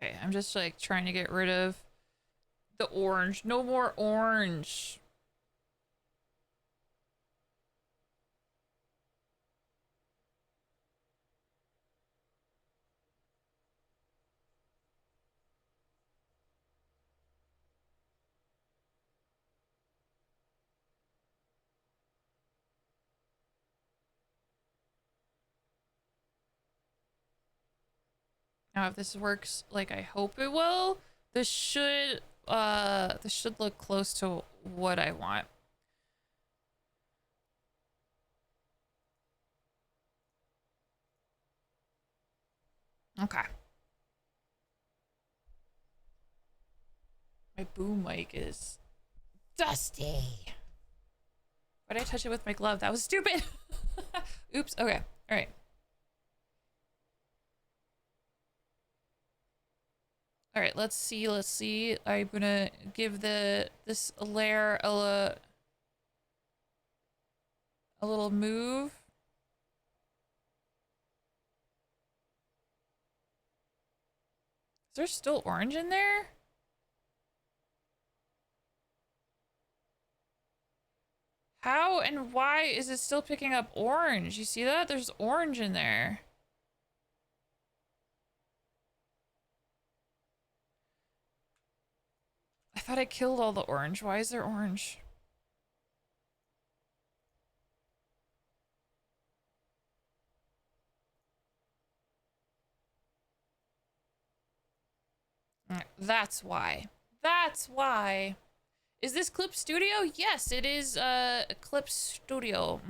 Okay, I'm just like trying to get rid of The orange. No more orange. Now if this works like I hope it will, this should look close to what I want. Okay. My boom mic is dusty. Why did I touch it with my glove? That was stupid. Oops. Okay. All right. All right. Let's see. Let's see. I'm gonna give this layer a little move. Is there still orange in there? How and why is it still picking up orange? You see that? There's orange in there. I thought I killed all the orange. Why is there orange? That's why. That's why. Is this Clip Studio? Yes, it is Clip Studio.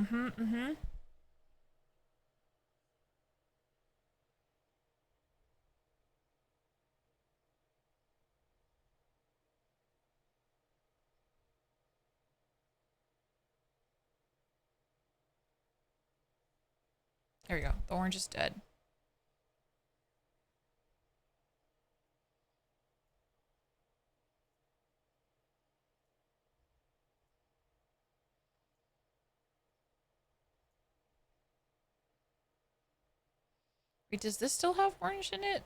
There we go. The orange is dead. Wait, does this still have orange in it?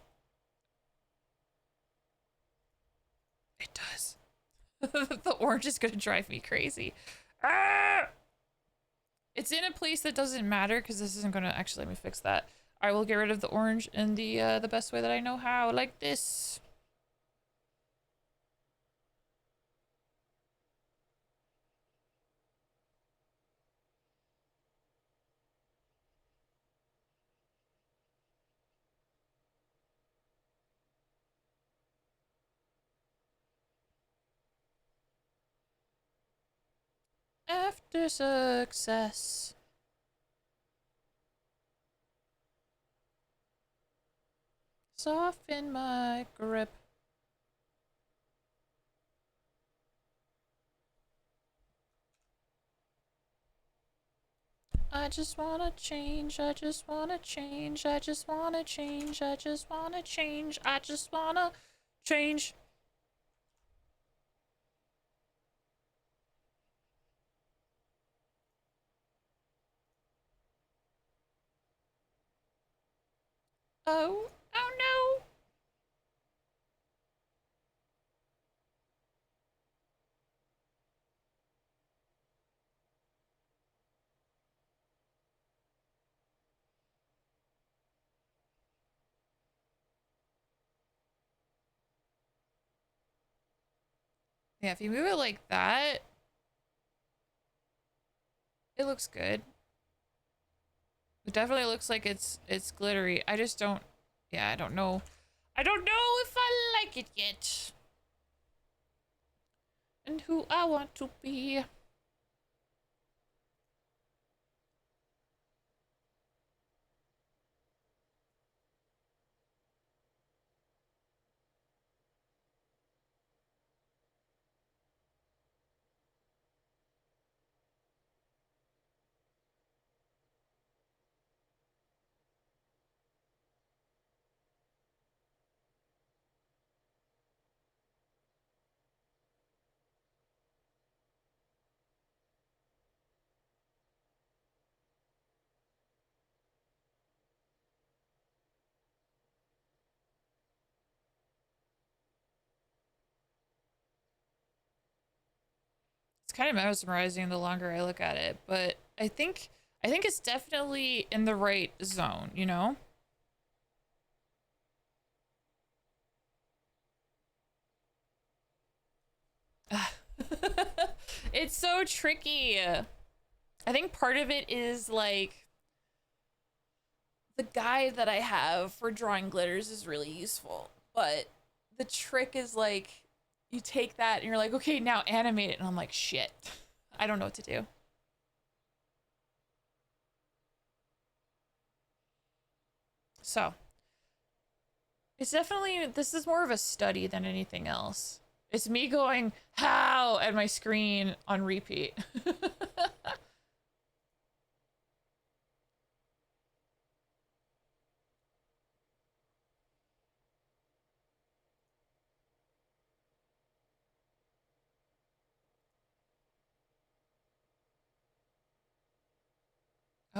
It does. The orange is gonna drive me crazy. Ah! It's in a place that doesn't matter because this isn't gonna actually let me fix that. I will get rid of the orange in the best way that I know how, like this. After success. Soften my grip. I just wanna change, I just wanna change, I just wanna change, I just wanna change, I just wanna change. Oh, oh no. Yeah, if you move it like that, it looks good. It definitely looks like it's glittery. I just don't, yeah, I don't know. I don't know if I like it yet. And who I want to be. kind of mesmerizing the longer I look at it, but I think it's definitely in the right zone, you know? It's so tricky. I think part of it is like the guide that I have for drawing glitters is really useful, but the trick is like you take that and you're like, okay, now animate it, and I'm like, shit, I don't know what to do. So it's definitely, this is more of a study than anything else. It's me going how at my screen on repeat.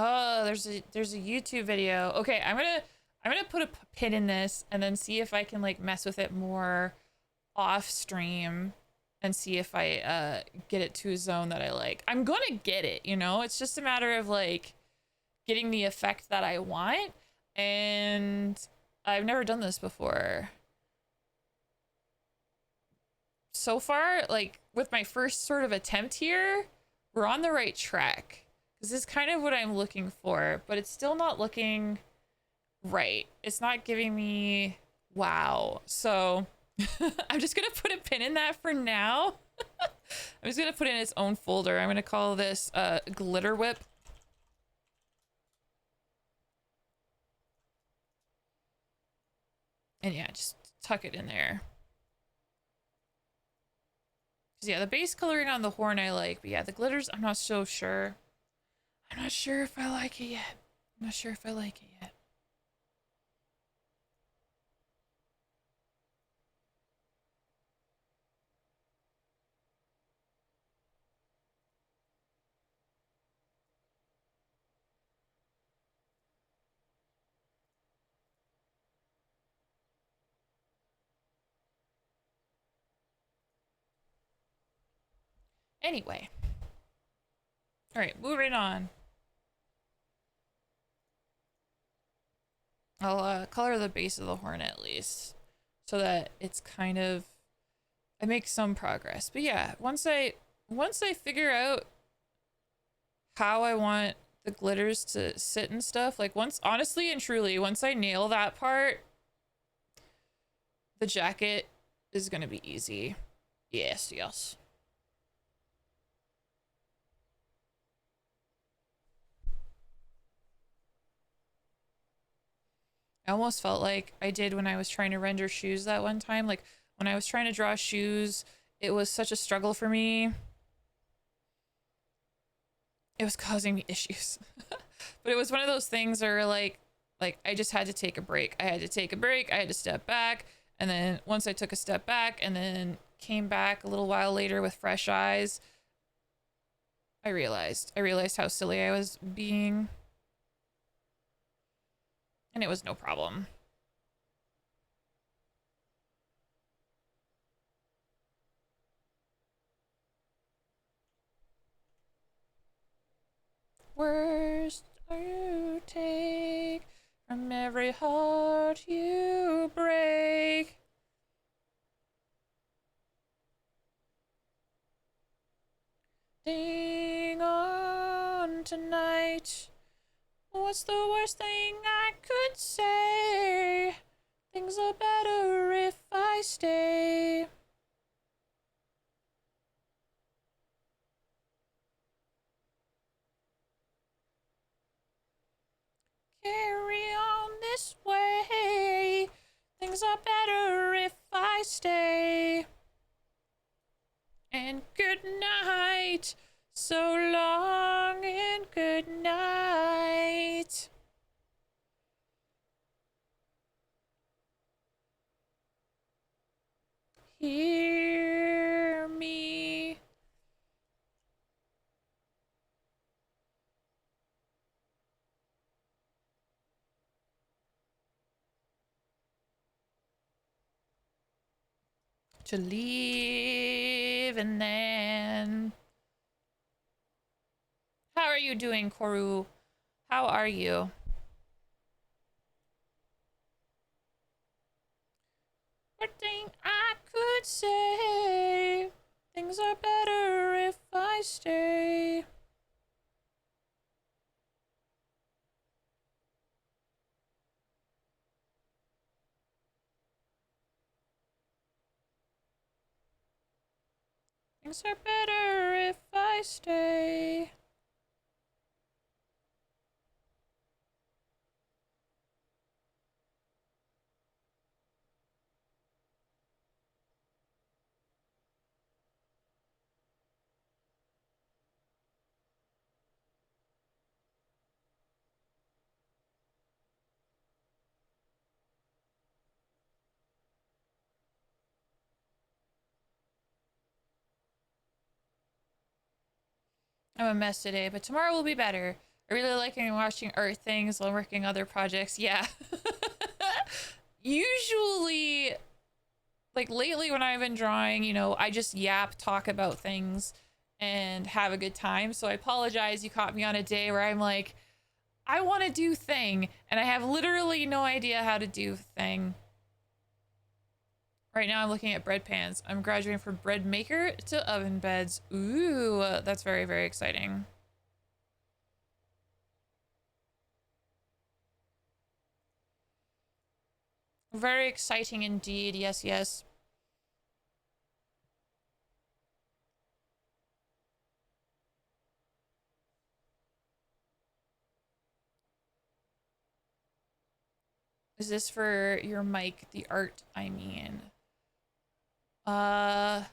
Oh, there's a YouTube video. Okay, I'm gonna put a pin in this and then see if I can like mess with it more off stream and see if I get it to a zone that I like. I'm gonna get it, you know? It's just a matter of like getting the effect that I want, and I've never done this before. So far, like with my first sort of attempt here, we're on the right track. This is kind of what I'm looking for, but it's still not looking right. It's not giving me wow. So I'm just gonna put a pin in that for now. I'm just gonna put it in its own folder. I'm gonna call this glitter whip. And yeah, just tuck it in there. 'Cause yeah, the base coloring on the horn I like, but yeah, the glitters, I'm not so sure. I'm not sure if I like it yet. I'm not sure if I like it yet. Anyway. Alright, moving on. I'll color the base of the horn at least, so that it's kind of, I make some progress. But yeah, once I figure out how I want the glitters to sit and stuff, like once, honestly and truly, once I nail that part, the jacket is gonna be easy. Yes, yes. I almost felt like I did when I was trying to render shoes that one time. Like when I was trying to draw shoes, it was such a struggle for me. It was causing me issues. But it was one of those things where like I just had to take a break. I had to take a break. I had to step back. And then once I took a step back and then came back a little while later with fresh eyes, I realized how silly I was being. And it was no problem. Worst you take from every heart you break. Ding on tonight. What's the worst thing I could say? Things are better if I stay. Carry on this way. Things are better if I stay. And good night. So long and good night. Hear me. To leave and then How are you doing, Koru? How are you? One thing I could say, things are better if I stay. Things are better if I stay. I'm a mess today, but tomorrow will be better. I really like watching art things while working other projects. Yeah. Usually, like lately when I've been drawing, you know, I just talk about things and have a good time. So I apologize. You caught me on a day where I'm like, I want to do thing, and I have literally no idea how to do thing. Right now I'm looking at bread pans. I'm graduating from bread maker to oven beds. Ooh, that's very, very exciting. Very exciting indeed. Yes, yes. Is this for your mic? The art, I mean. Uh,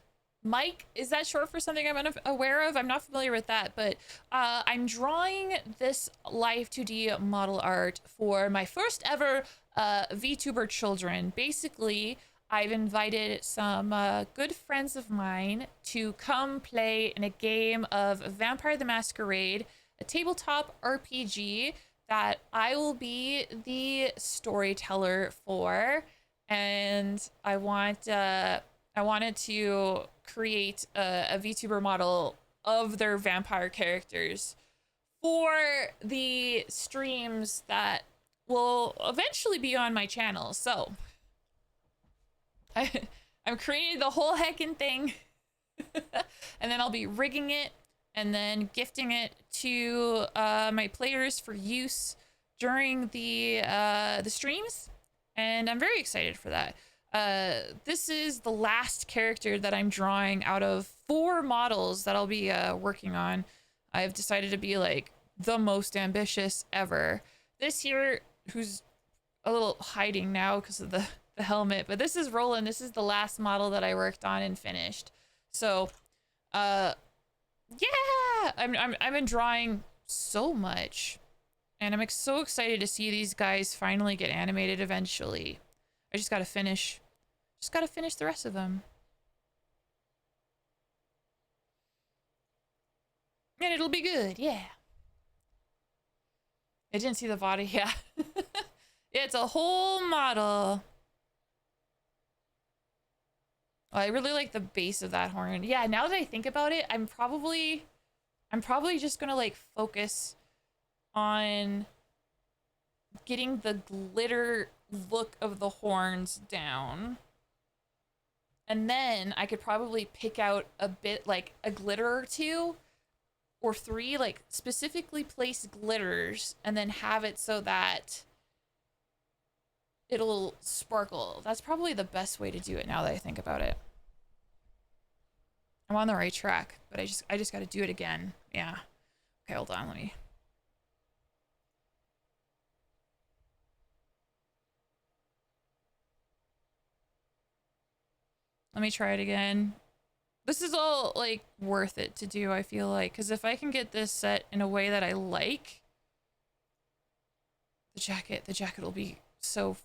Mike, is that short for something I'm unaware of? I'm not familiar with that, but I'm drawing this Live 2D model art for my first ever VTuber children. Basically, I've invited some good friends of mine to come play in a game of Vampire the Masquerade, a tabletop RPG that I will be the storyteller for, and I wanted to create a VTuber model of their vampire characters for the streams that will eventually be on my channel. So I'm creating the whole heckin' thing, and then I'll be rigging it and then gifting it to my players for use during the streams, and I'm very excited for that. This is the last character that I'm drawing out of 4 models that I'll be working on. I've decided to be like the most ambitious ever. This here, who's a little hiding now because of the helmet, but this is Roland. This is the last model that I worked on and finished. So, yeah, I've been drawing so much, and I'm so excited to see these guys finally get animated eventually. I just gotta finish the rest of them. And it'll be good, yeah. I didn't see the body, yeah. It's a whole model. Oh, I really like the base of that horn. Yeah, now that I think about it, I'm probably just gonna like focus on getting the glitter look of the horns down. And then I could probably pick out a bit, like a glitter or 2 or 3, like specifically place glitters and then have it so that it'll sparkle. That's probably the best way to do it now that I think about it. I'm on the right track, but I just got to do it again. Yeah. Okay, hold on. Let me try it again. This is all like worth it to do, I feel like, because if I can get this set in a way that I like, the jacket will be so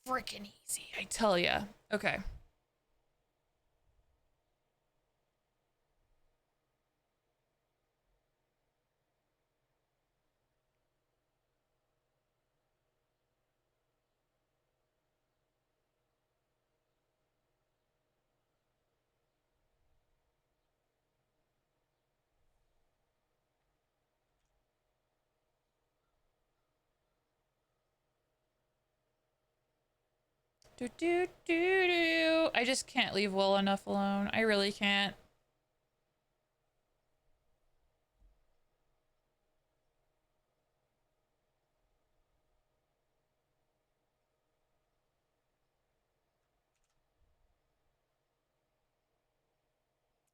freaking easy, I tell ya. Okay. Do do do do. I just can't leave Will enough alone. I really can't.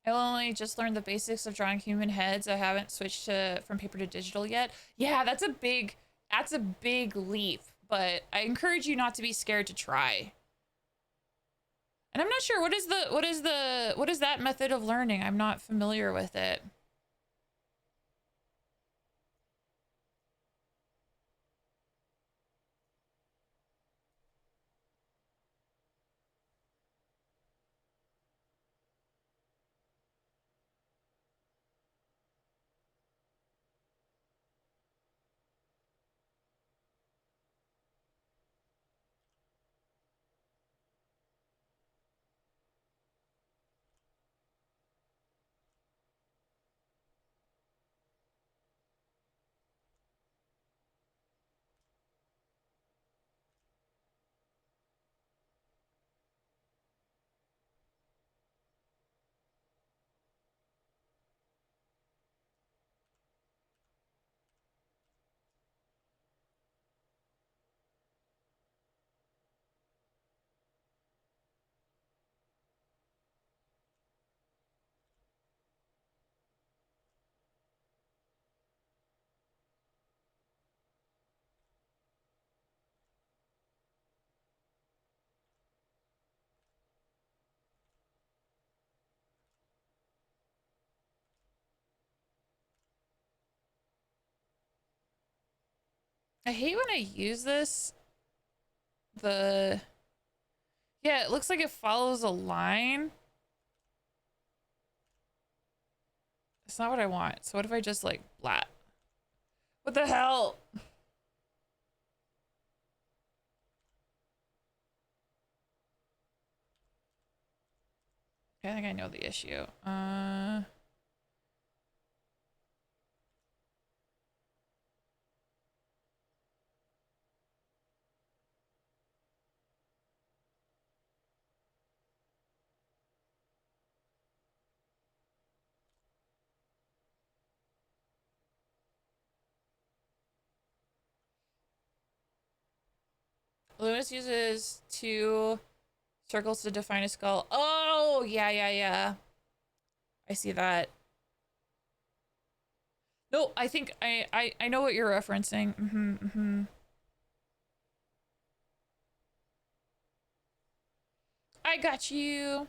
I only just learned the basics of drawing human heads. I haven't switched to from paper to digital yet. Yeah, that's a big leap, but I encourage you not to be scared to try. And I'm not sure what is that method of learning? I'm not familiar with it. I hate when I use this. The Yeah, it looks like it follows a line. It's not what I want. So what if I just like blat? What the hell? I think I know the issue. Lewis uses two circles to define a skull. Oh, yeah, yeah, yeah. I see that. No, I think I know what you're referencing. I got you.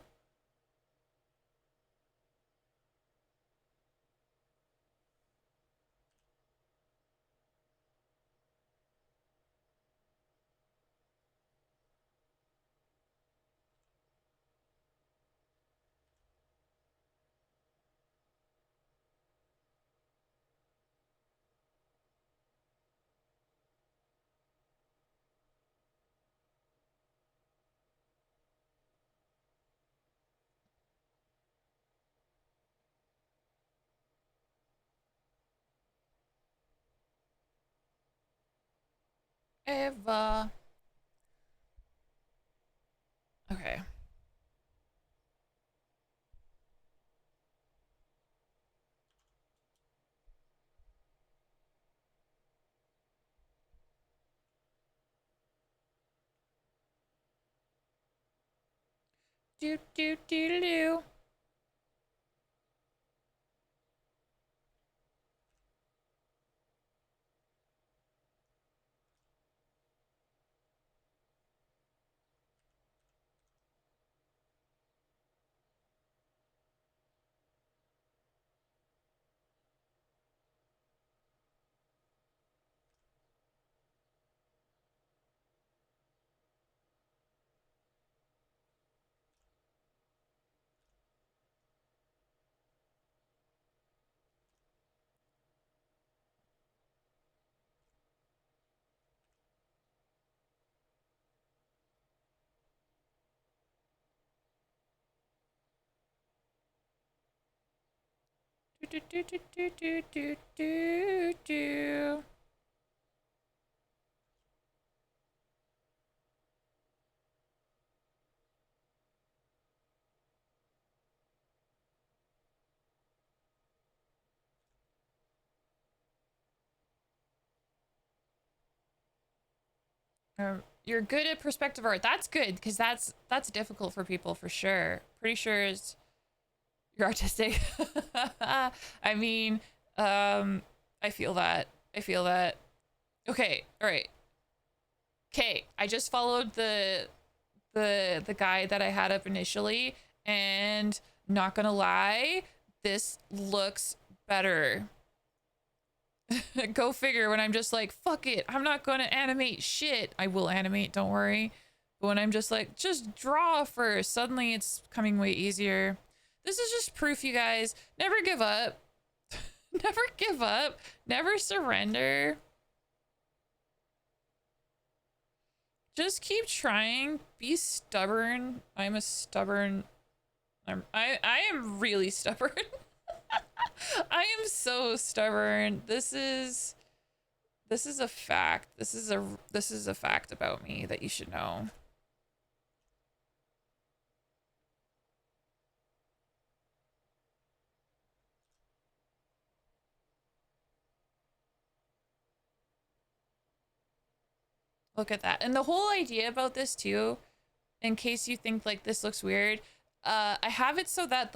Eva. Okay. Do do do do do. Do do do do do do do do. You're good at perspective art. That's good, because that's difficult for people for sure. Pretty sure you're artistic. I mean, I feel that. I feel that. Okay, all right. Okay, I just followed the guide that I had up initially, and not gonna lie, this looks better. Go figure. When I'm just like, fuck it, I'm not gonna animate shit. I will animate, don't worry. But when I'm just like, just draw first, suddenly it's coming way easier. This is just proof, you guys. Never give up. Never give up. Never surrender. Just keep trying. Be stubborn. I'm a stubborn. I am really stubborn. I am so stubborn. This is a fact. This is a fact about me that you should know. Look at that. And the whole idea about this too, in case you think like this looks weird, I have it so that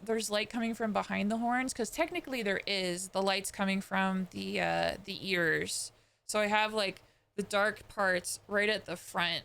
there's light coming from behind the horns, because technically there is, the light's coming from the ears. So I have like the dark parts right at the front.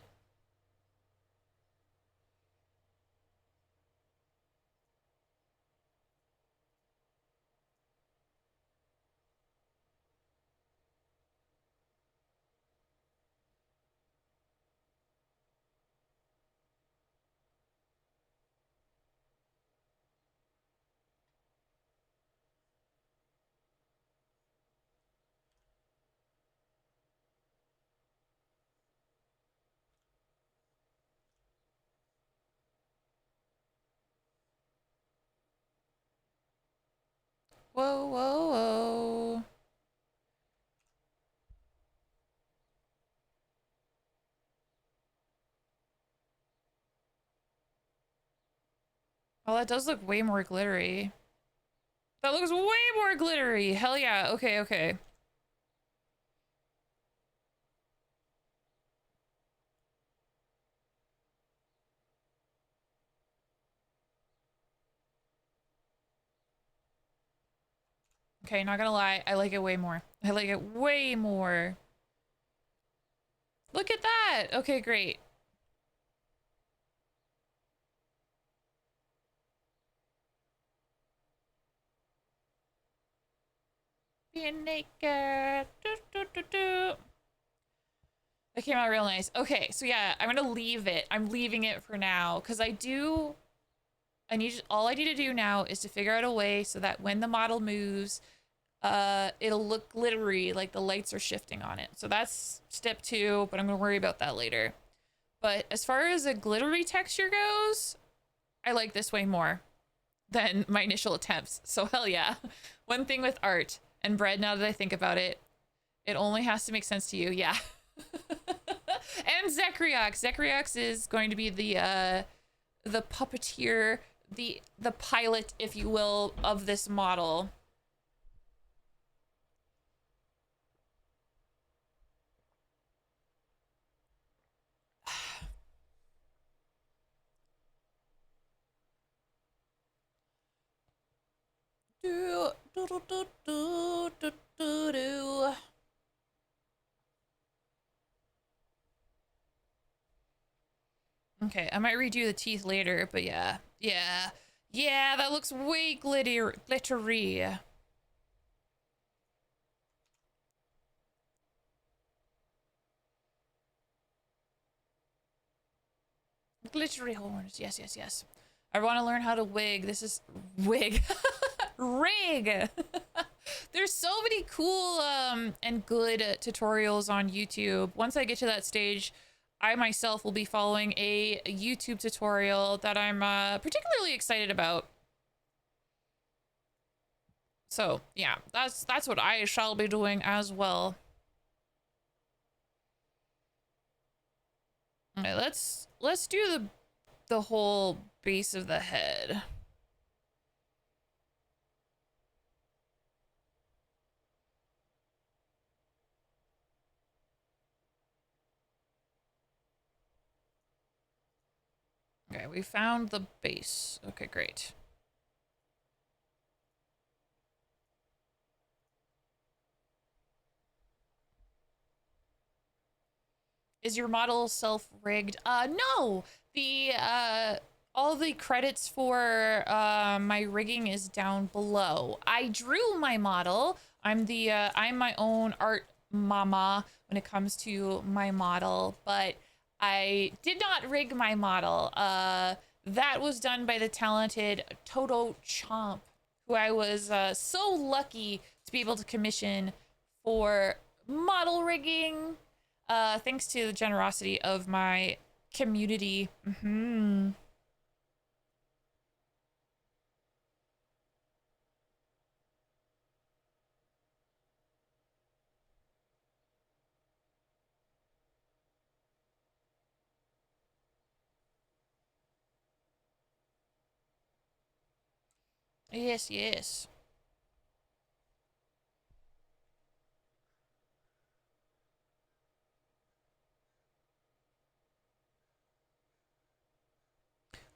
Whoa, whoa, whoa. Oh, that does look way more glittery. That looks way more glittery. Hell yeah. Okay, okay. Okay, not gonna lie. I like it way more. I like it way more. Look at that. Okay, great. Being naked. Do, do, do, do. That came out real nice. Okay, so yeah, I'm gonna leave it. I'm leaving it for now, because all I need to do now is to figure out a way so that when the model moves, it'll look glittery, like the lights are shifting on it. So that's step 2, but I'm gonna worry about that later. But as far as a glittery texture goes, I like this way more than my initial attempts. So hell yeah. One thing with art and bread, now that I think about it, it only has to make sense to you. Yeah. And Zekriox. Zekriox is going to be the puppeteer, the pilot, if you will, of this model. Do, do, do, do, do, do, do, do. Okay, I might redo the teeth later, but yeah. Yeah. Yeah, that looks way glittery. Glittery horns. Yes, yes, yes. I want to learn how to wig. This is wig. Rig. There's so many cool and good tutorials on YouTube. Once I get to that stage, I myself will be following a YouTube tutorial that I'm particularly excited about. So yeah, that's what I shall be doing as well. All right, let's do the whole base of the head. Okay, we found the base. Okay, great. Is your model self-rigged? No. The all the credits for my rigging is down below. I drew my model. I'm my own art mama when it comes to my model, but I did not rig my model. That was done by the talented Toto Chomp, who I was so lucky to be able to commission for model rigging. Thanks to the generosity of my community. Yes, yes.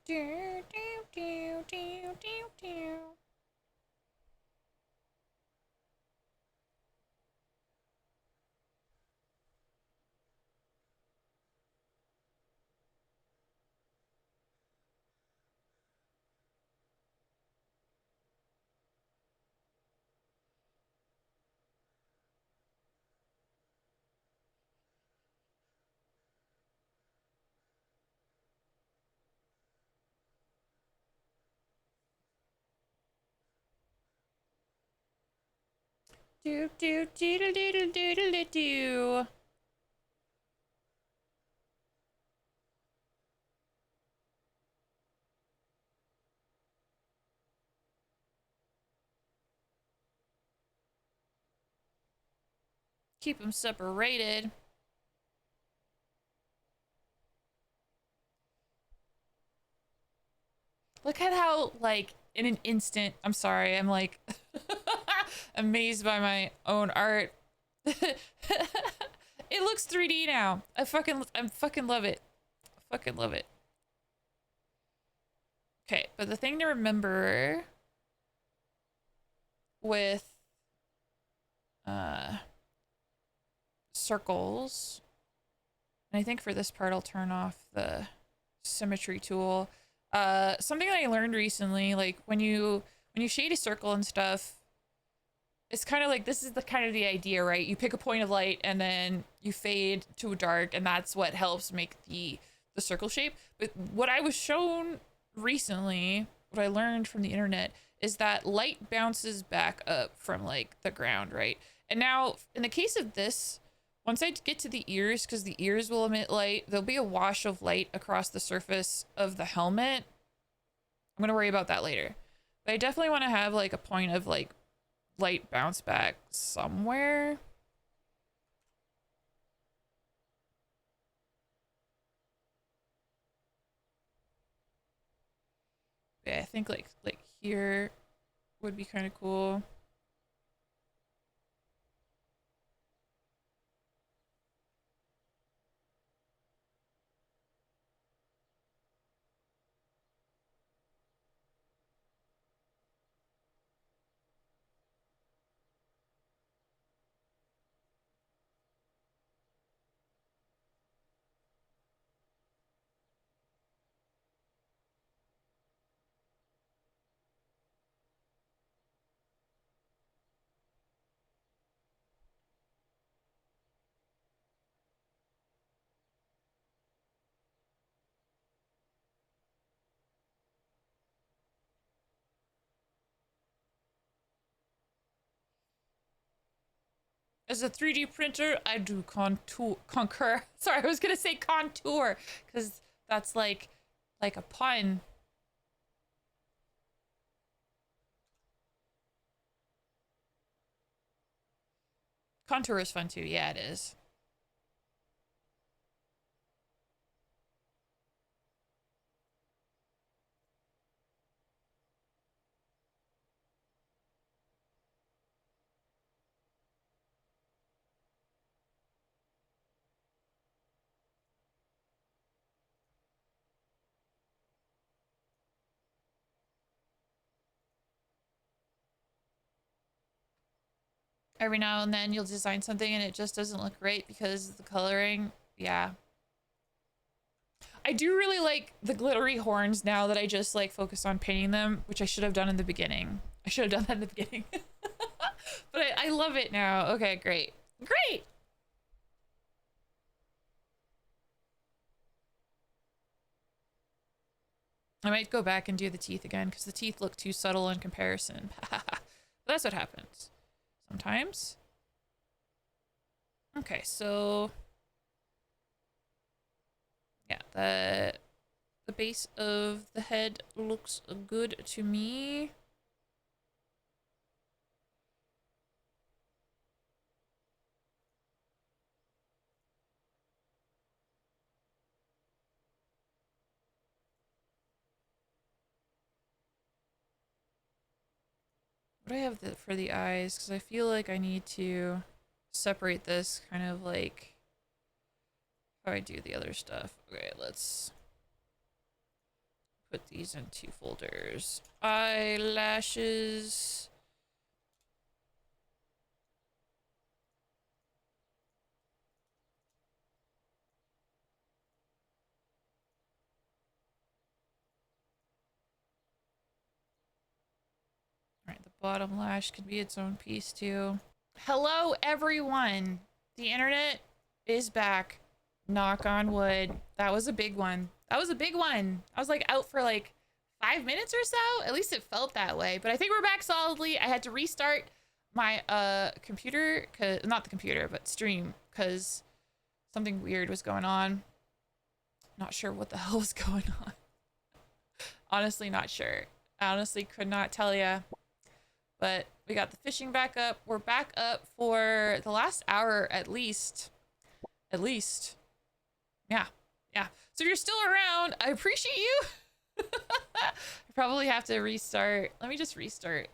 Do, do, do, do, do, do. Do, do, do, do, do, do, do, do, do. Keep them separated. Look at how, like, in an instant, I'm sorry, I'm like amazed by my own art. It looks 3D now. I fucking love it. I fucking love it. Okay, but the thing to remember with uh circles, and I think for this part I'll turn off the symmetry tool. Something that I learned recently, like when you shade a circle and stuff, it's kind of like, this is the kind of the idea, right? You pick a point of light and then you fade to a dark, and that's what helps make the circle shape. But what I was shown recently, what I learned from the internet, is that light bounces back up from like the ground, right? And now in the case of this, once I get to the ears, because the ears will emit light, there'll be a wash of light across the surface of the helmet. I'm gonna worry about that later. But I definitely want to have like a point of like light bounce back somewhere. Yeah, I think like here would be kind of cool. As a 3D printer, I do concur. Sorry, I was gonna say contour, because that's like a pun. Contour is fun too. Yeah, it is. Every now and then you'll design something and it just doesn't look great because of the coloring. Yeah. I do really like the glittery horns now that I just like focus on painting them, which I should have done in the beginning. I should have done that in the beginning. But I love it now. Okay, great. Great! I might go back and do the teeth again because the teeth look too subtle in comparison. But that's what happens sometimes. Okay, so yeah, the base of the head looks good to me. What do I have for the eyes? Because I feel like I need to separate this kind of like how I do the other stuff. Okay, let's put these in 2 folders. Eyelashes. Alright, the bottom lash could be its own piece too. Hello, everyone. The internet is back. Knock on wood. That was a big one. That was a big one. I was like out for like 5 minutes or so. At least it felt that way. But I think we're back solidly. I had to restart my computer, cause not the computer, but stream, because something weird was going on. Not sure what the hell was going on. Honestly, not sure. I honestly could not tell ya. But we got the fishing back up. We're back up for the last hour at least. At least. Yeah. Yeah. So if you're still around, I appreciate you. I probably have to restart. Let me just restart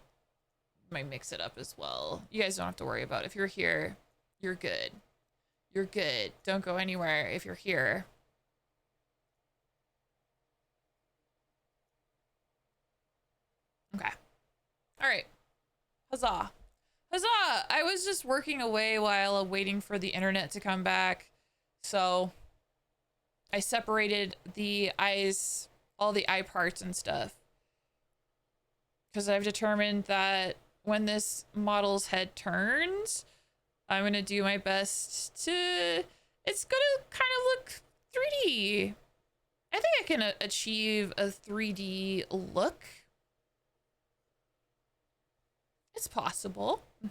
my mix it up as well. You guys don't have to worry about it. If you're here, you're good. You're good. Don't go anywhere if you're here. Okay. All right. Huzzah. Huzzah! I was just working away while waiting for the internet to come back. So I separated the eyes, all the eye parts and stuff. Because I've determined that when this model's head turns, I'm going to do my best to... It's going to kind of look 3D. I think I can achieve a 3D look. It's possible. Oh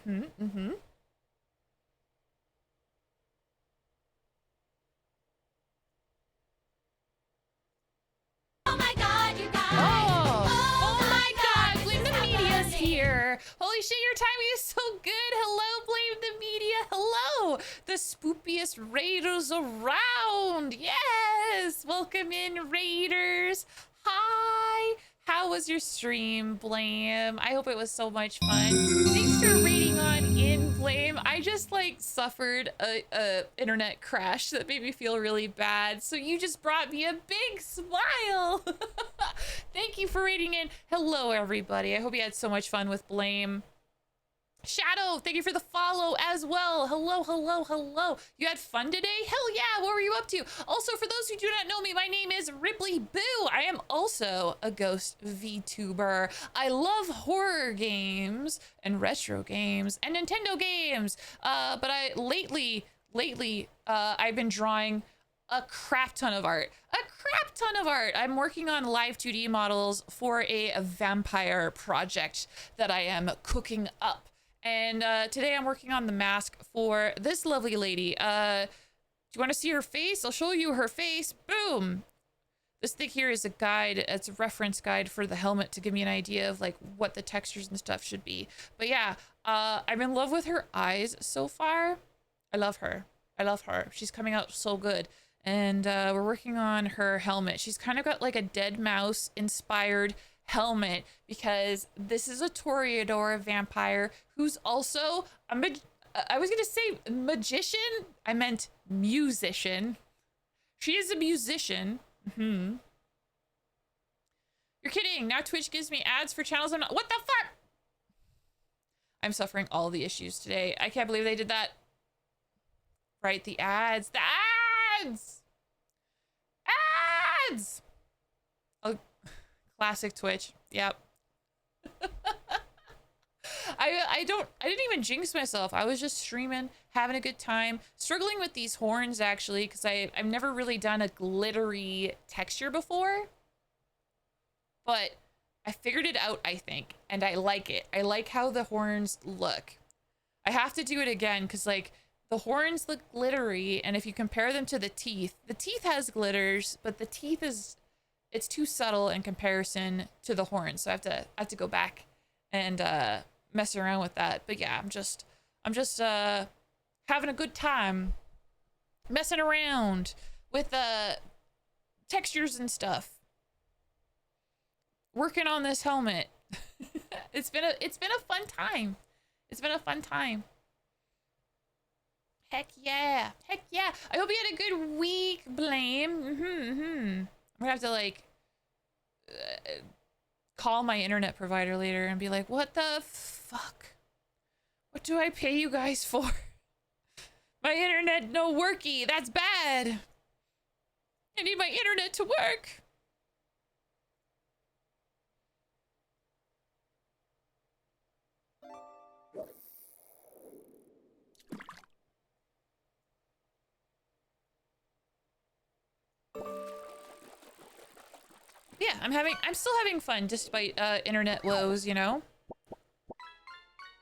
my god, you guys! Oh my god, Blame the Media's here. Holy shit, your timing is so good. Hello, Blame the Media. Hello, the spoopiest raiders around. Yes, welcome in, raiders. Hi. How was your stream, Blame? I hope it was so much fun. Thanks for raiding on in, Blame. I just like suffered a internet crash that made me feel really bad. So you just brought me a big smile. Thank you for raiding in. Hello, everybody. I hope you had so much fun with Blame. Shadow, thank you for the follow as well. Hello, hello, hello. You had fun today? Hell yeah, what were you up to? Also, for those who do not know me, my name is Ripley Boo. I am also a ghost VTuber. I love horror games and retro games and Nintendo games. But lately, I've been drawing a crap ton of art. I'm working on live 2D models for a vampire project that I am cooking up. And today I'm working on the mask for this lovely lady. Do you want to see her face? I'll show you her face. Boom. This thing here is a guide. It's a reference guide for the helmet to give me an idea of like what the textures and stuff should be. But yeah, I'm in love with her eyes so far. I love her. She's coming out so good. And we're working on her helmet. She's kind of got like a dead mouse inspired helmet because this is a Toreador vampire who's also a I was gonna say magician. I meant musician. She is a musician. You're kidding. Now Twitch gives me ads for channels I'm not. What the fuck? I'm suffering all the issues today. I can't believe they did that. Right, the ads. The ads! Ads! Oh, classic Twitch. Yep. I didn't even jinx myself. I was just streaming, having a good time, struggling with these horns actually, because I've never really done a glittery texture before. But I figured it out, I think, and I like it. I like how the horns look. I have to do it again because like the horns look glittery, and if you compare them to the teeth has glitters, but the teeth it's too subtle in comparison to the horns. So I have to go back and mess around with that. But yeah, I'm just having a good time messing around with textures and stuff. Working on this helmet. It's been a fun time. It's been a fun time. Heck yeah. Heck yeah. I hope you had a good week, Blame. I'm gonna have to like call my internet provider later and be like, what the fuck? What do I pay you guys for? My internet no worky. That's bad. I need my internet to work. Yeah, I'm still having fun despite internet woes, you know?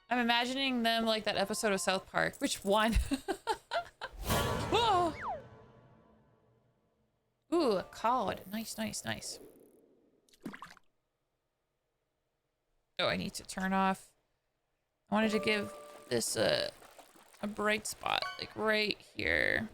I'm imagining them like that episode of South Park. Which one? Whoa! Ooh, a cod. Nice, nice, nice. Oh, I need to turn off. I wanted to give this a bright spot, like right here.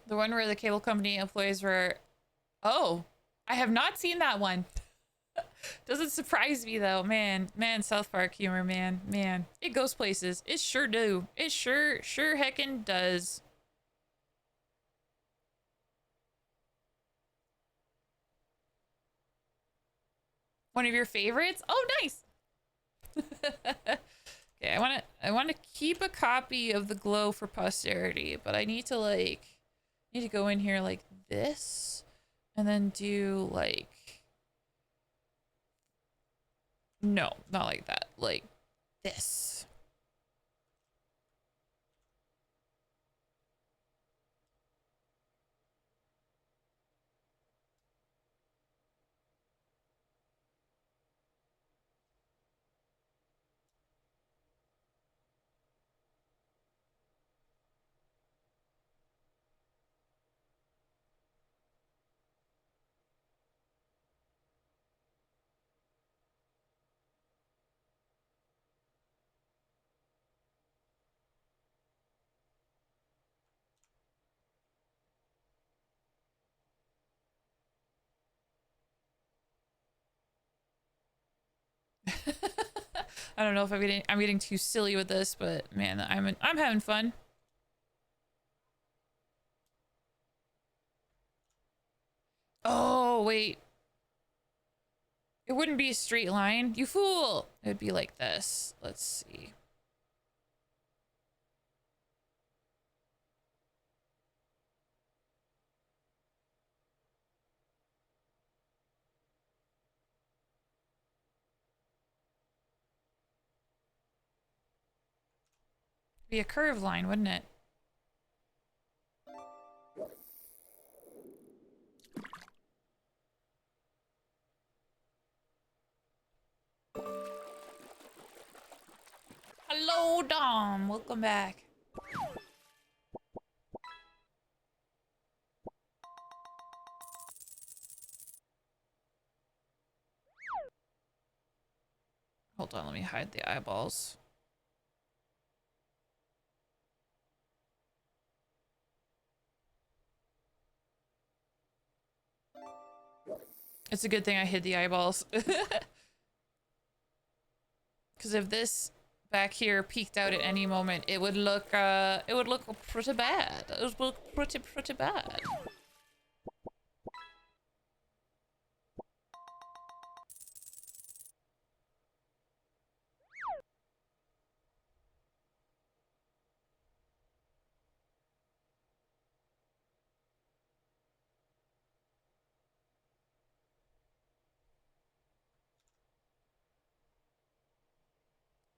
The one where the cable company employees were... Oh, I have not seen that one. Doesn't surprise me though, man. Man, South Park humor, man. Man, it goes places. It sure do. It sure heckin' does. One of your favorites? Oh, nice. Okay, I want to keep a copy of the glow for posterity, but I need to like go in here like this and then do like no, not like that. Like this. I don't know if I'm getting too silly with this, but man, I'm having fun. Oh, wait. It wouldn't be a straight line. You fool. It would be like this. Let's see. Be a curved line, wouldn't it? Hello, Dom. Welcome back. Hold on, let me hide the eyeballs. It's a good thing I hid the eyeballs. Because if this back here peeked out at any moment, it would look pretty bad. It would look pretty bad.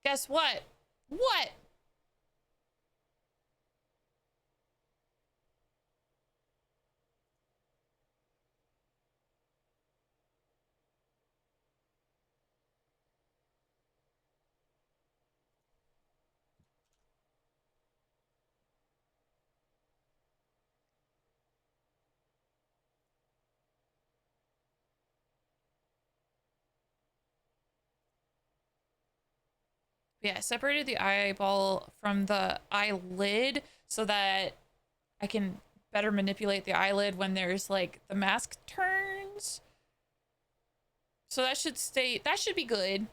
Guess what? What? Yeah, I separated the eyeball from the eyelid so that I can better manipulate the eyelid when there's like the mask turns. So that should be good.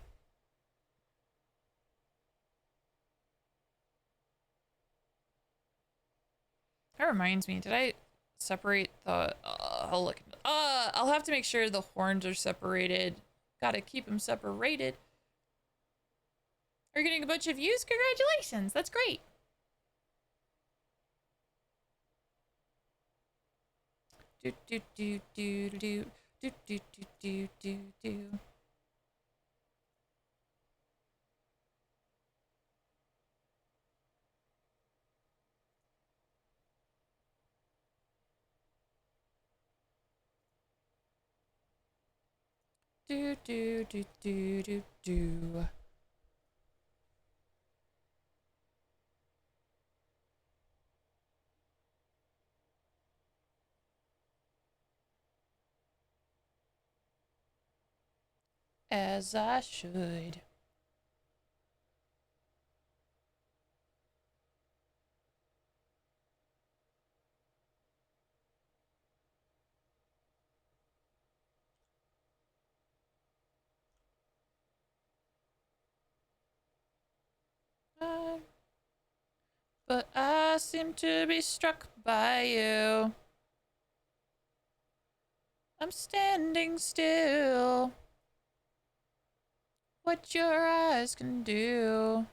That reminds me, did I separate the, I'll look, I'll have to make sure the horns are separated. Gotta keep them separated. We're getting a bunch of views. Congratulations. That's great. Do do do do do do do do do do. Do do do do do do. As I should. But I seem to be struck by you. I'm standing still. What your eyes can do.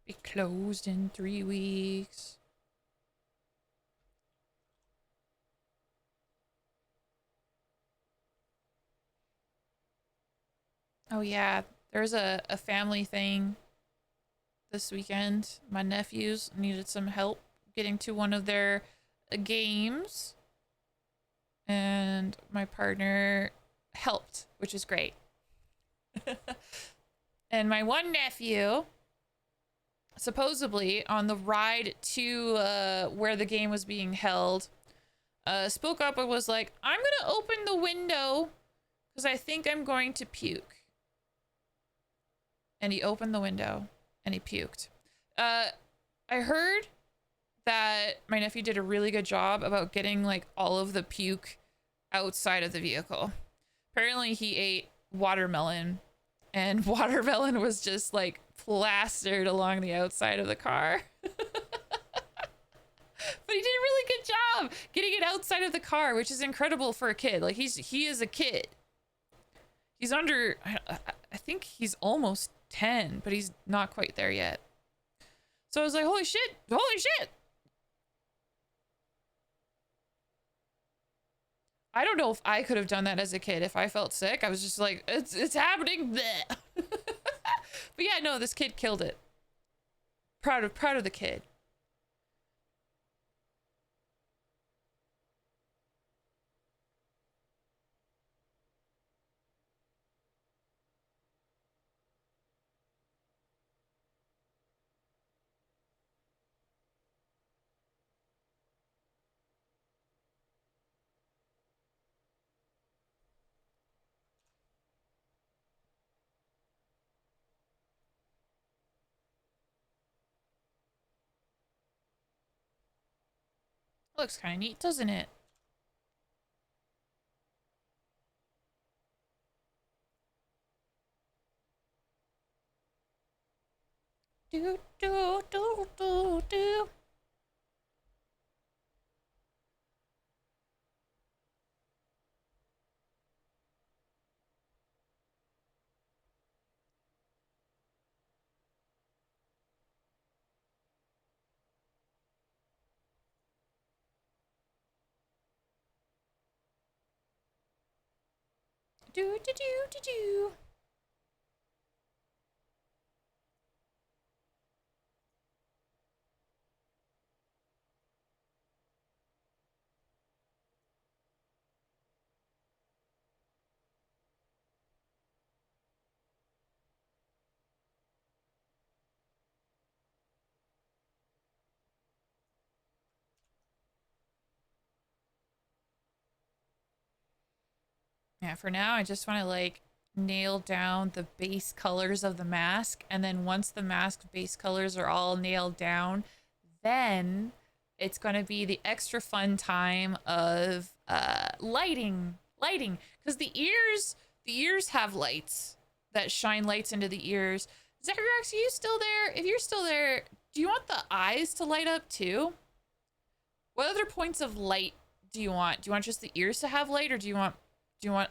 Be closed in 3 weeks. Oh yeah, there's a family thing this weekend. My nephews needed some help getting to one of their games. And my partner helped, which is great. And my one nephew, supposedly on the ride to where the game was being held, spoke up and was like, I'm gonna open the window because I think I'm going to puke. And he opened the window and he puked. I heard that my nephew did a really good job about getting like all of the puke outside of the vehicle. Apparently he ate watermelon and watermelon was just like plastered along the outside of the car. But he did a really good job getting it outside of the car, which is incredible for a kid. Like he is a kid. He's under, I think he's almost 10, but he's not quite there yet. So I was like, holy shit, holy shit. I don't know if I could have done that as a kid. If I felt sick, I was just like, it's happening. But yeah, no, this kid killed it. Proud of the kid. Looks kind of neat, doesn't it? Do, do, do, do, do. Do, do, do, do, do. Yeah, for now, I just want to like nail down the base colors of the mask. And then once the mask base colors are all nailed down, then it's going to be the extra fun time of lighting. Because the ears have lights that shine lights into the ears. Zacharax, are you still there? If you're still there, do you want the eyes to light up too? What other points of light do you want? Do you want just the ears to have light, or do you want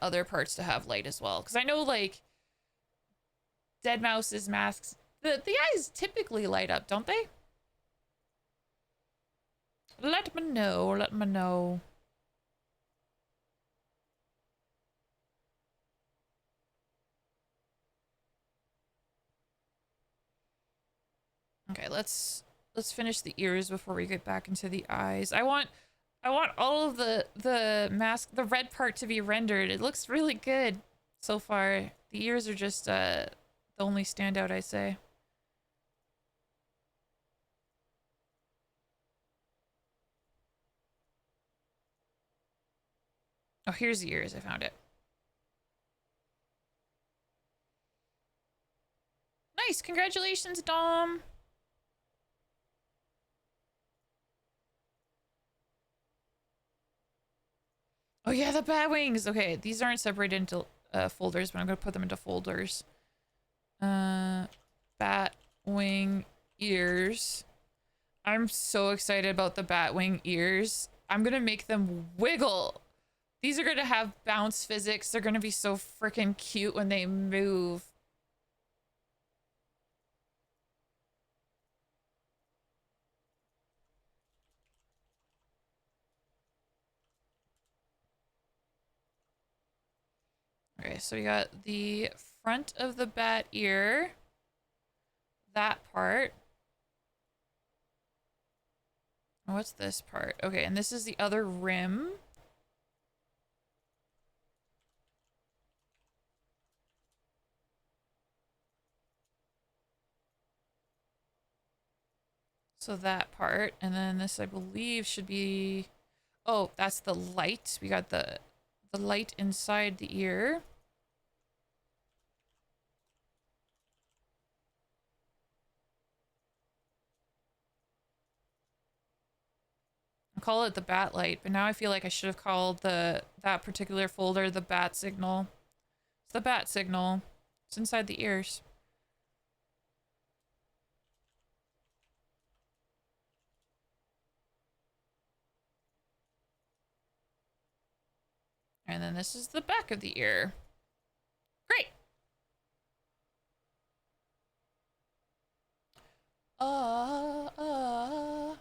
other parts to have light as well? Because I know like Dead Mouse's masks, the eyes typically light up, don't they? Let me know. Let me know. Okay, let's finish the ears before we get back into the eyes. I want all of the mask, the red part to be rendered. It looks really good so far. The ears are just the only standout, I say. Oh, here's the ears. I found it. Nice. Congratulations, Dom. Oh yeah, the bat wings. Okay, these aren't separated into folders, but I'm gonna put them into folders. Bat wing ears. I'm so excited about the bat wing ears. I'm gonna make them wiggle. These are gonna have bounce physics. They're gonna be so freaking cute when they move. Okay, so we got the front of the bat ear. That part. What's this part? Okay, and this is the other rim. So that part, and then this I believe should be, oh, that's the light. We got the light inside the ear. I call it the bat light, but now I feel like I should have called that particular folder the bat signal. It's the bat signal. It's inside the ears. And then this is the back of the ear. Great. Uh, uh.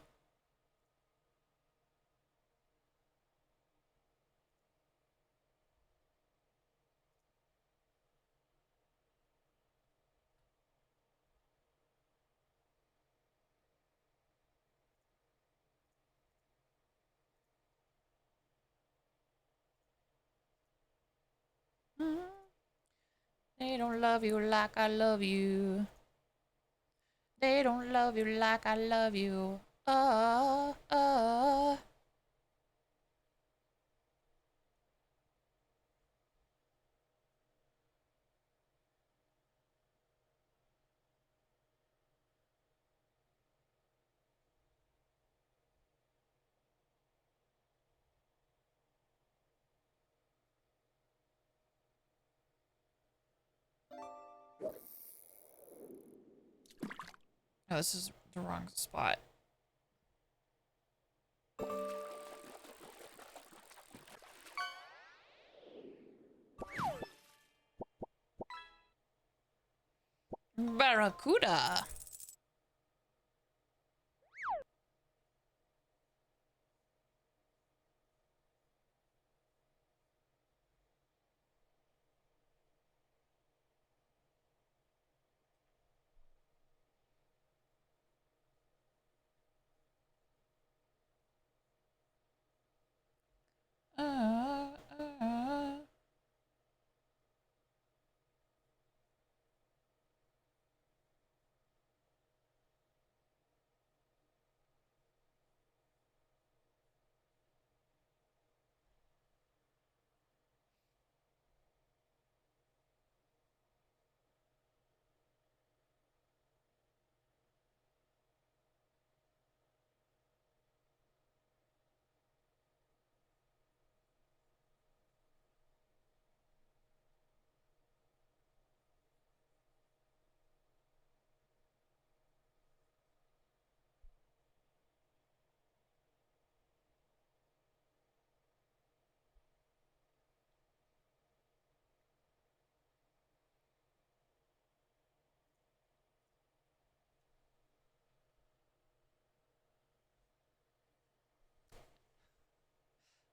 They don't love you like I love you. They don't love you like I love you. Uh, uh. No, this is the wrong spot. Barracuda. Uh, uh.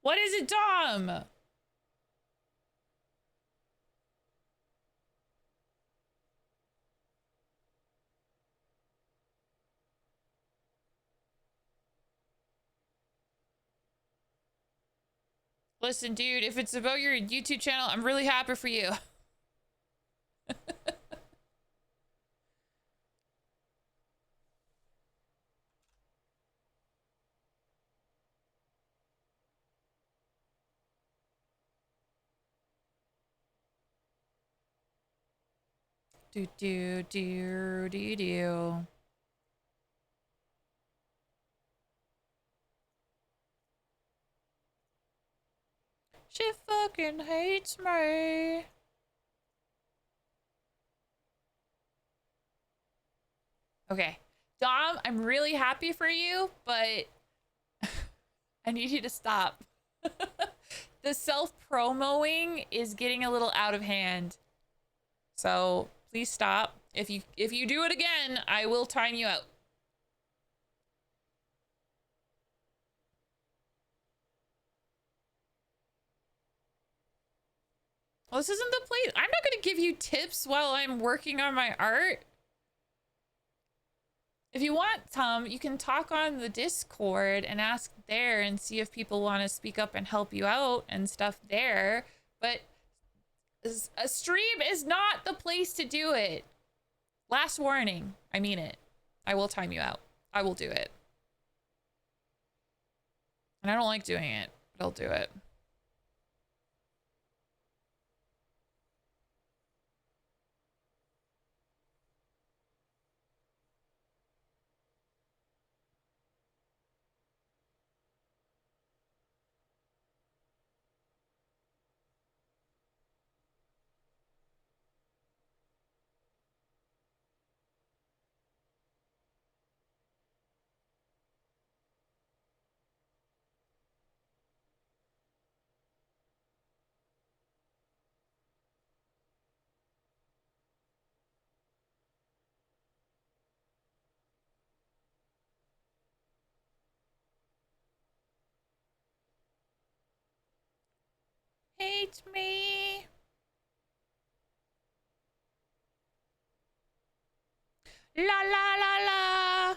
What is it, Dom? Listen, dude, if it's about your YouTube channel, I'm really happy for you. Do do do do do. She fucking hates me. Okay. Dom, I'm really happy for you, but I need you to stop. The self-promoing is getting a little out of hand. So please stop. If you do it again, I will time you out. Well, this isn't the place. I'm not gonna give you tips while I'm working on my art. If you want, Tom, you can talk on the Discord and ask there and see if people want to speak up and help you out and stuff there. But a stream is not the place to do it. Last warning. I mean it. I will time you out. I will do it. And I don't like doing it, but I'll do it. Hate me. La la la la.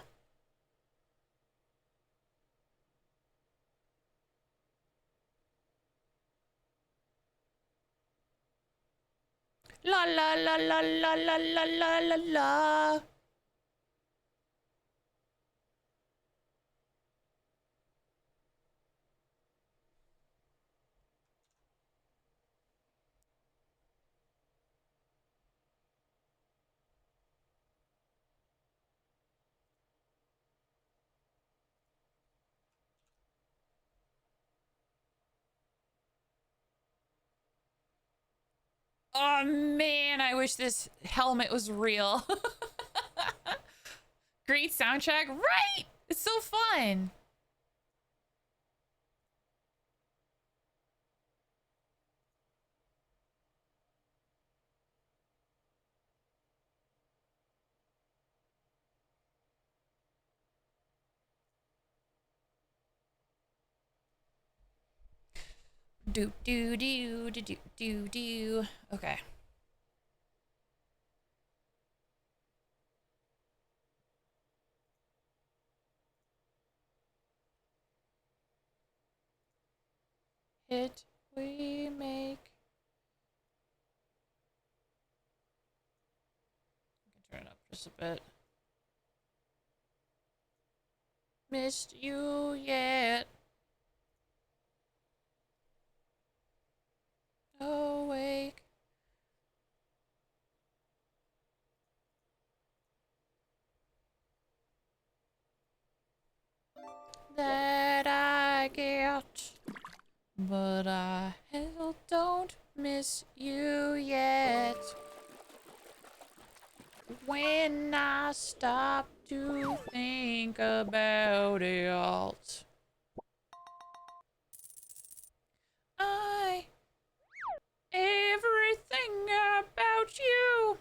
La la la la la la la la la la. Oh man, I wish this helmet was real. Great soundtrack, right? It's so fun. Do do do do do do do. Okay. Hit we make. I can turn it up just a bit. Missed you yet. Awake. That I get, but I hell don't miss you yet. When I stop to think about it, I everything about you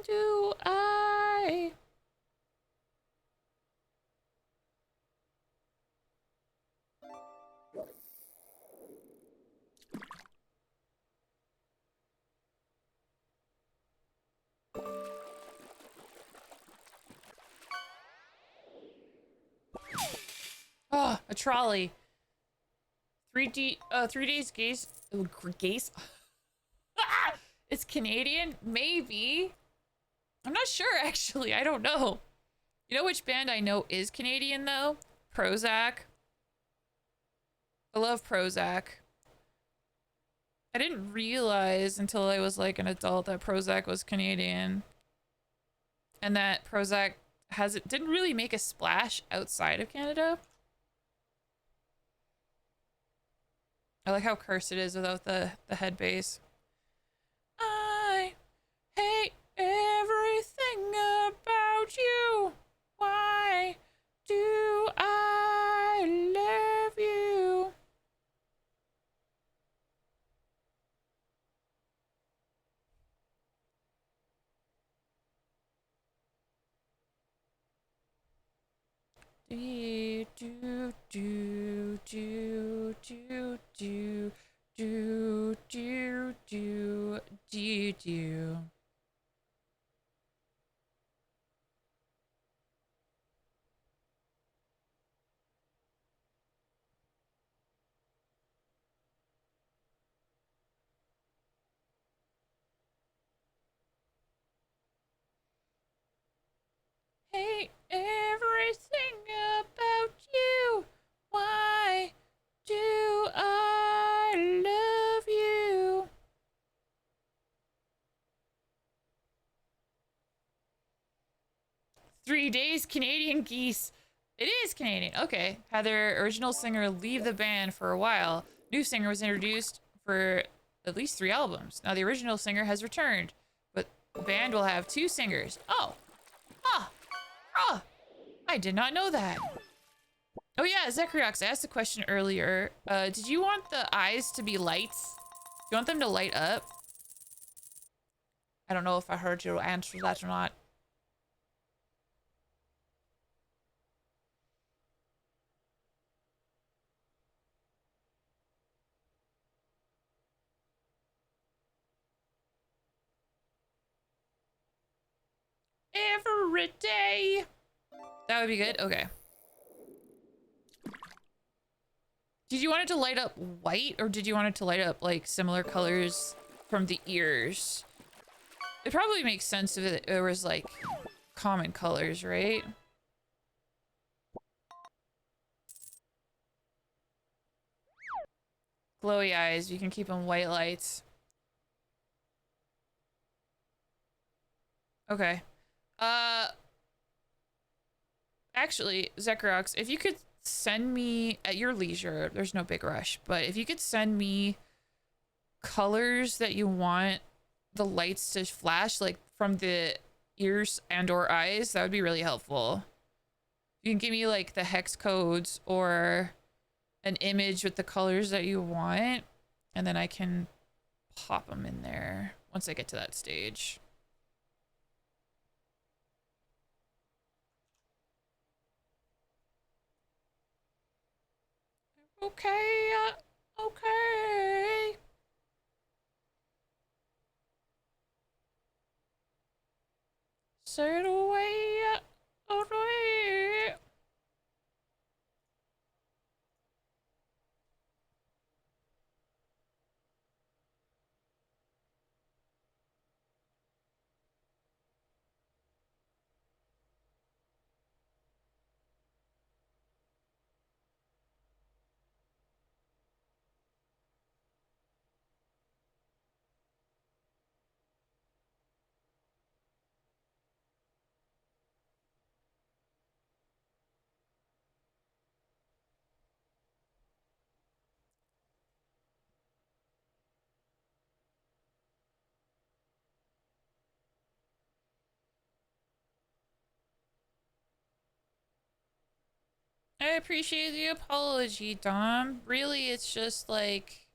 do I. Oh, a trolley. 3 days gaze. Gaze? It's Canadian? Maybe. I'm not sure, actually. I don't know. You know which band I know is Canadian, though? Prozac. I love Prozac. I didn't realize until I was like an adult that Prozac was Canadian. And that Prozac didn't really make a splash outside of Canada. I like how cursed it is without the head bass. I hate everything about you. Why do I love you? Do do do do do do do do do do do. Hate everything about you. Why do I love you? Three days Canadian geese. It is Canadian. Okay. Had their original singer leave the band for a while. New singer was introduced for at least 3 albums. Now the original singer has returned, but the band will have 2 singers. Oh. Ah. Ah. I did not know that. Oh yeah, Zekriox, I asked the question earlier. Did you want the eyes to be lights? Do you want them to light up? I don't know if I heard you answer that or not. Every day. That would be good. Okay. Did you want it to light up white, or did you want it to light up like similar colors from the ears? It probably makes sense if it was like common colors, right? Glowy eyes, you can keep them white lights. Okay. Actually, Zekrox, if you could send me at your leisure, there's no big rush, but if you could send me colors that you want the lights to flash, like from the ears and or eyes, that would be really helpful. You can give me like the hex codes or an image with the colors that you want, and then I can pop them in there once I get to that stage. Okay, okay. Say it away, away. I appreciate the apology, Dom. Really, it's just like,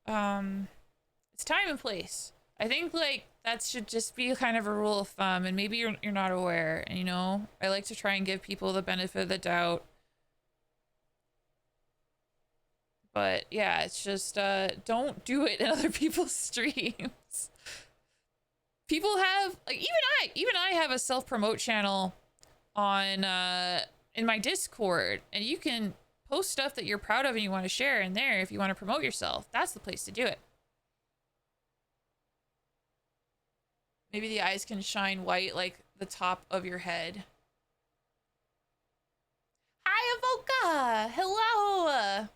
it's time and place. I think like that should just be kind of a rule of thumb, and maybe you're not aware. And you know, I like to try and give people the benefit of the doubt. But yeah, it's just don't do it in other people's streams. People have like even I have a self-promote channel on in my Discord, and you can post stuff that you're proud of and you want to share in there if you want to promote yourself. That's the place to do it. Maybe the eyes can shine white like the top of your head. Hi, Avoka! Hello!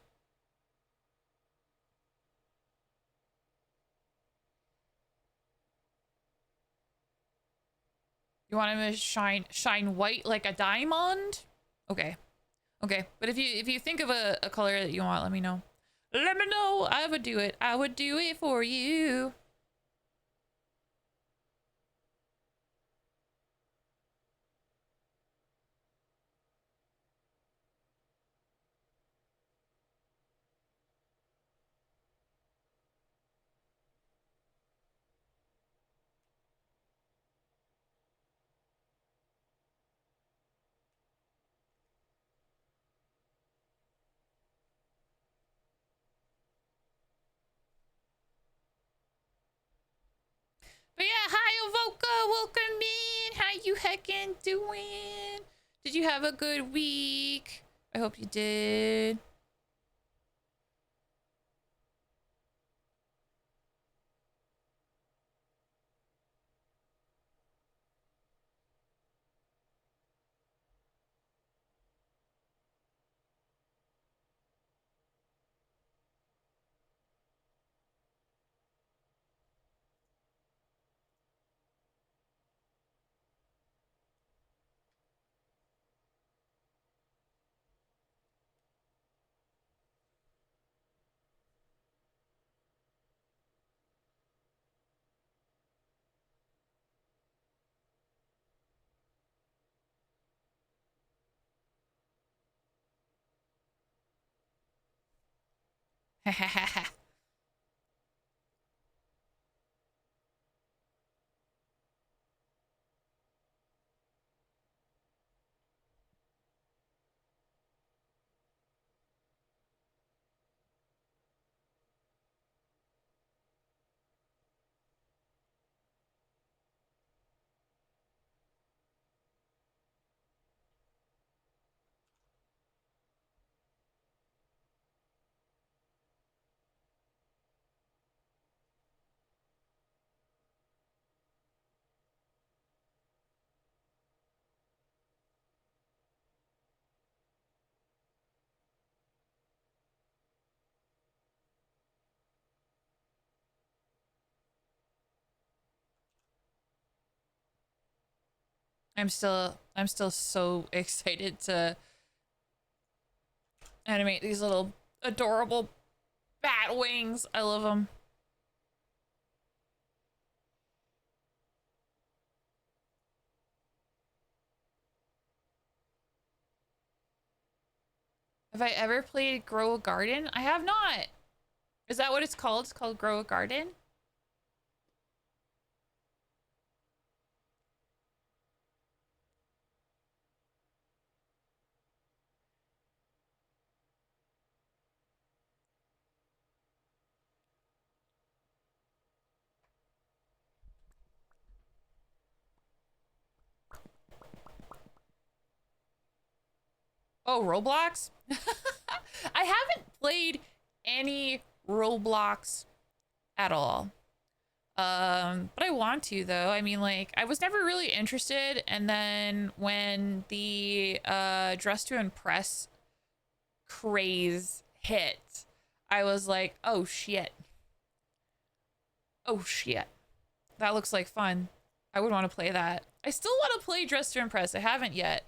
You want him to shine white like a diamond? Okay. Okay. But if you think of a color that you want, let me know. Let me know. I would do it. I would do it for you. But yeah, hi Avoka, welcome in. How you heckin' doing? Did you have a good week? I hope you did. I'm still so excited to animate these little adorable bat wings. I love them. Have I ever played Grow a Garden? I have not. Is that what it's called? It's called Grow a Garden? Oh, Roblox? I haven't played any Roblox at all. But I want to though. I mean, like, I was never really interested, and then when the Dress to Impress craze hit, I was like, oh shit. Oh shit. That looks like fun. I would want to play that. I still want to play Dress to Impress. I haven't yet.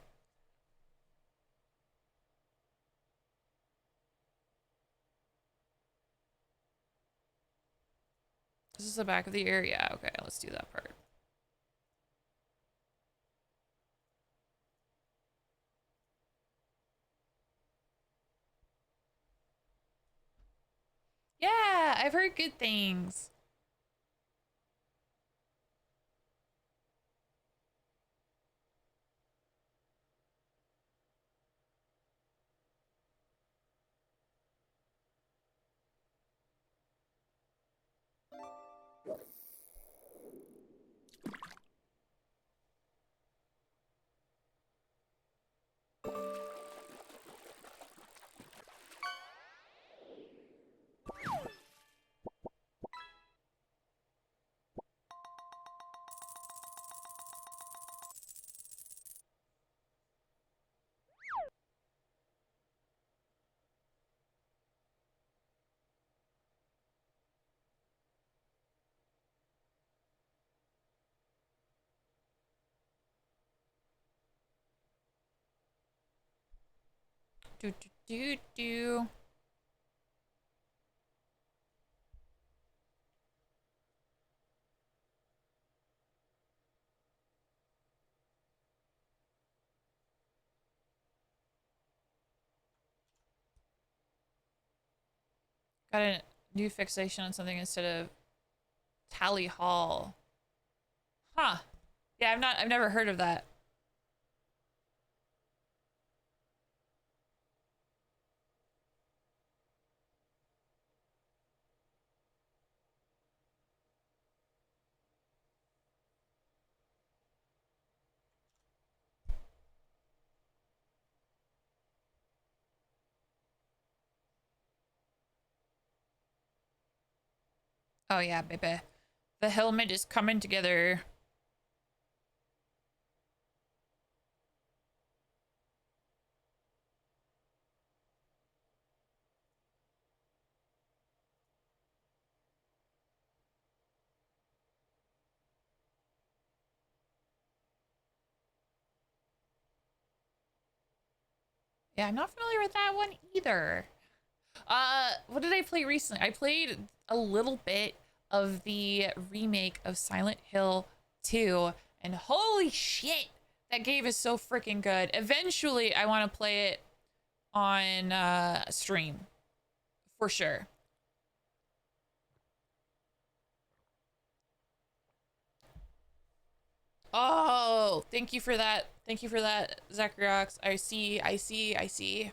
This is the back of the ear. Yeah, okay, let's do that part. Yeah, I've heard good things. Do do do do. Got a new fixation on something instead of Tally Hall. Huh. Yeah, I've never heard of that. Oh yeah, baby. The helmet is coming together. Yeah, I'm not familiar with that one either. What did I play recently? I played a little bit of the remake of Silent Hill 2, and holy shit, that game is so freaking good. Eventually, I want to play it on stream for sure. Oh, thank you for that. Thank you for that, Zacharyox. I see.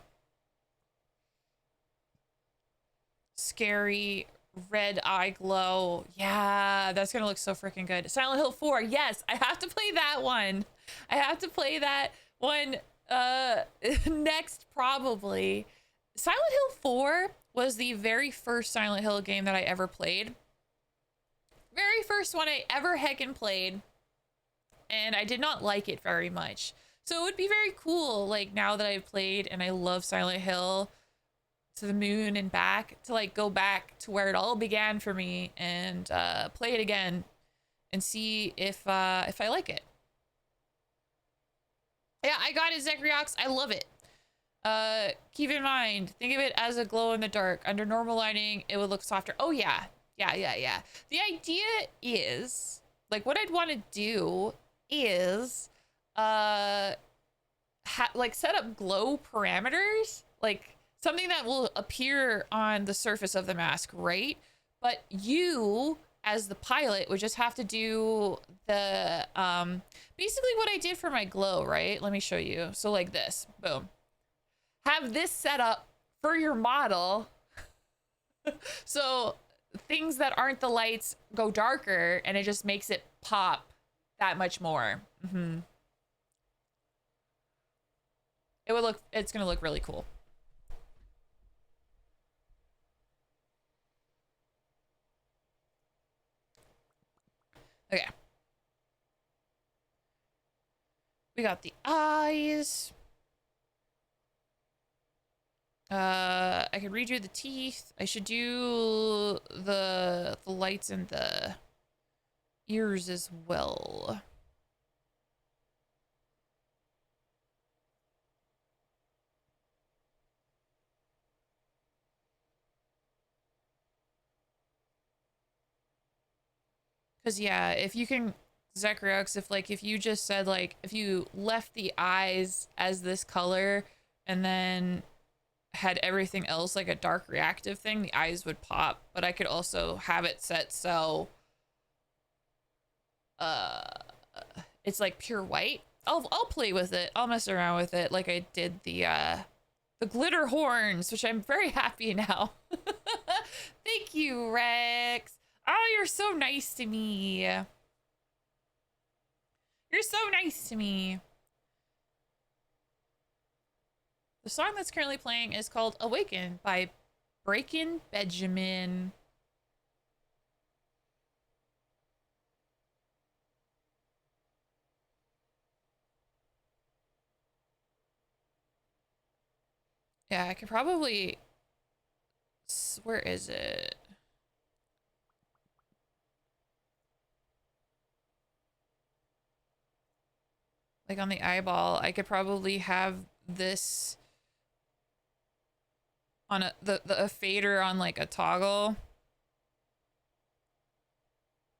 Scary red eye glow. Yeah, that's gonna look so freaking good. Silent Hill 4. Yes, I have to play that one. I have to play that one next probably. Silent Hill 4 was the very first Silent Hill game that I ever played. Very first one I ever heckin' played. And I did not like it very much. So it would be very cool, like, now that I've played and I love Silent Hill to the moon and back, to like go back to where it all began for me and play it again and see if I like it. Yeah, I got it, Zacharyox. I love it. Keep in mind, think of it as a glow in the dark. Under normal lighting, it would look softer. Oh yeah. Yeah. The idea is, like, what I'd want to do is like set up glow parameters, like something that will appear on the surface of the mask, right? But you, as the pilot, would just have to do the, basically what I did for my glow, right? Let me show you. So like this, boom. Have this set up for your model. So things that aren't the lights go darker and it just makes it pop that much more. It's gonna look really cool. Okay. We got the eyes. I could redo the teeth. I should do the lights and the ears as well. Cause yeah, if you can, Zacharias, if you just said like, if you left the eyes as this color and then had everything else like a dark reactive thing, the eyes would pop. But I could also have it set so it's like pure white. I'll play with it. I'll mess around with it like I did the glitter horns, which I'm very happy now. Thank you, Rex. Oh, you're so nice to me. You're so nice to me. The song that's currently playing is called Awaken by Breakin' Benjamin. Yeah, I could probably... Where is it? Like on the eyeball, I could probably have this on a fader on like a toggle.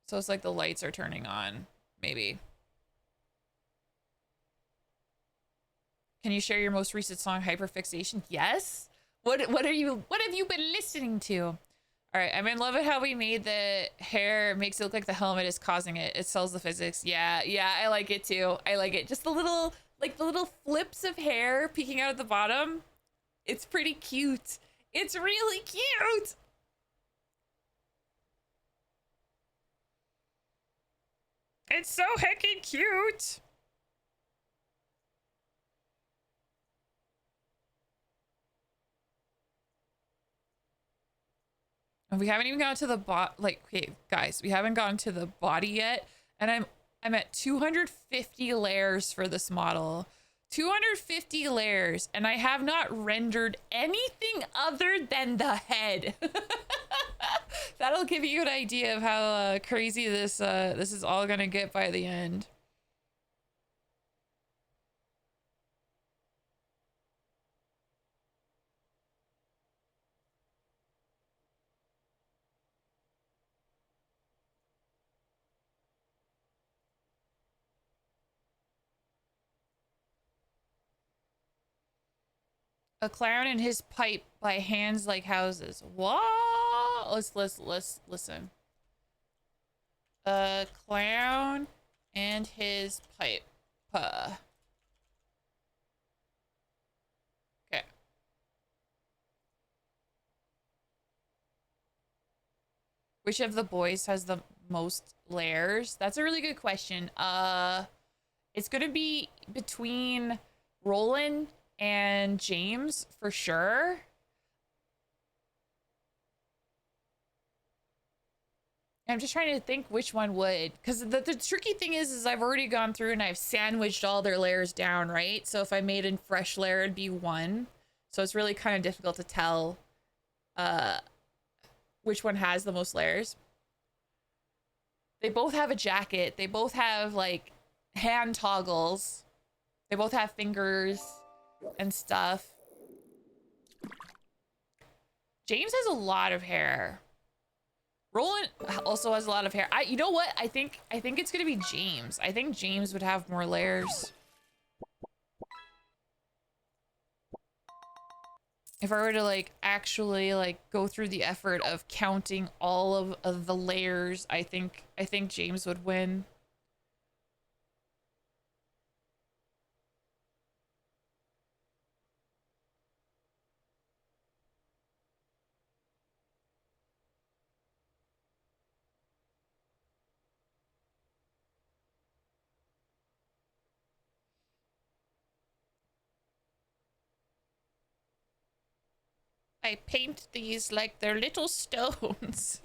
So it's like the lights are turning on, maybe. Can you share your most recent song, Hyperfixation? Yes. What have you been listening to? All right, I'm in love with how we made the hair makes it look like the helmet is causing it. It sells the physics. Yeah, I like it too. I like it. Just the little flips of hair peeking out at the bottom. It's pretty cute. It's really cute. It's so heckin' cute. And we haven't even gone to the like, okay, guys, we haven't gone to the body yet. And I'm at 250 layers for this model. 250 layers, and I have not rendered anything other than the head. That'll give you an idea of how crazy this is all gonna get by the end. A clown and his pipe by hands like houses. What? Let's listen. A clown and his pipe. Okay. Which of the boys has the most layers? That's a really good question. It's gonna be between Roland and James for sure. I'm just trying to think which one would, because the tricky thing is I've already gone through and I've sandwiched all their layers down, right? So if I made a fresh layer, it'd be one. So it's really kind of difficult to tell which one has the most layers. They both have a jacket. They both have like hand toggles. They both have fingers and stuff. James has a lot of hair. Roland also has a lot of hair. You know what? I think it's gonna be James. I think James would have more layers. if I were to like actually like go through the effort of counting all of the layers, I think James would win. I paint these like they're little stones.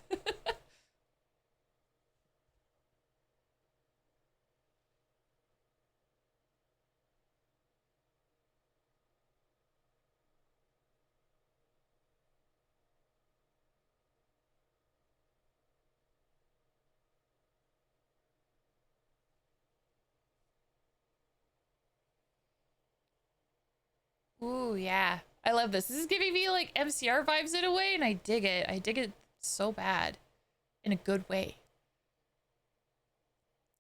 Ooh, yeah. I love this. This is giving me like MCR vibes in a way, and I dig it. I dig it so bad. In a good way.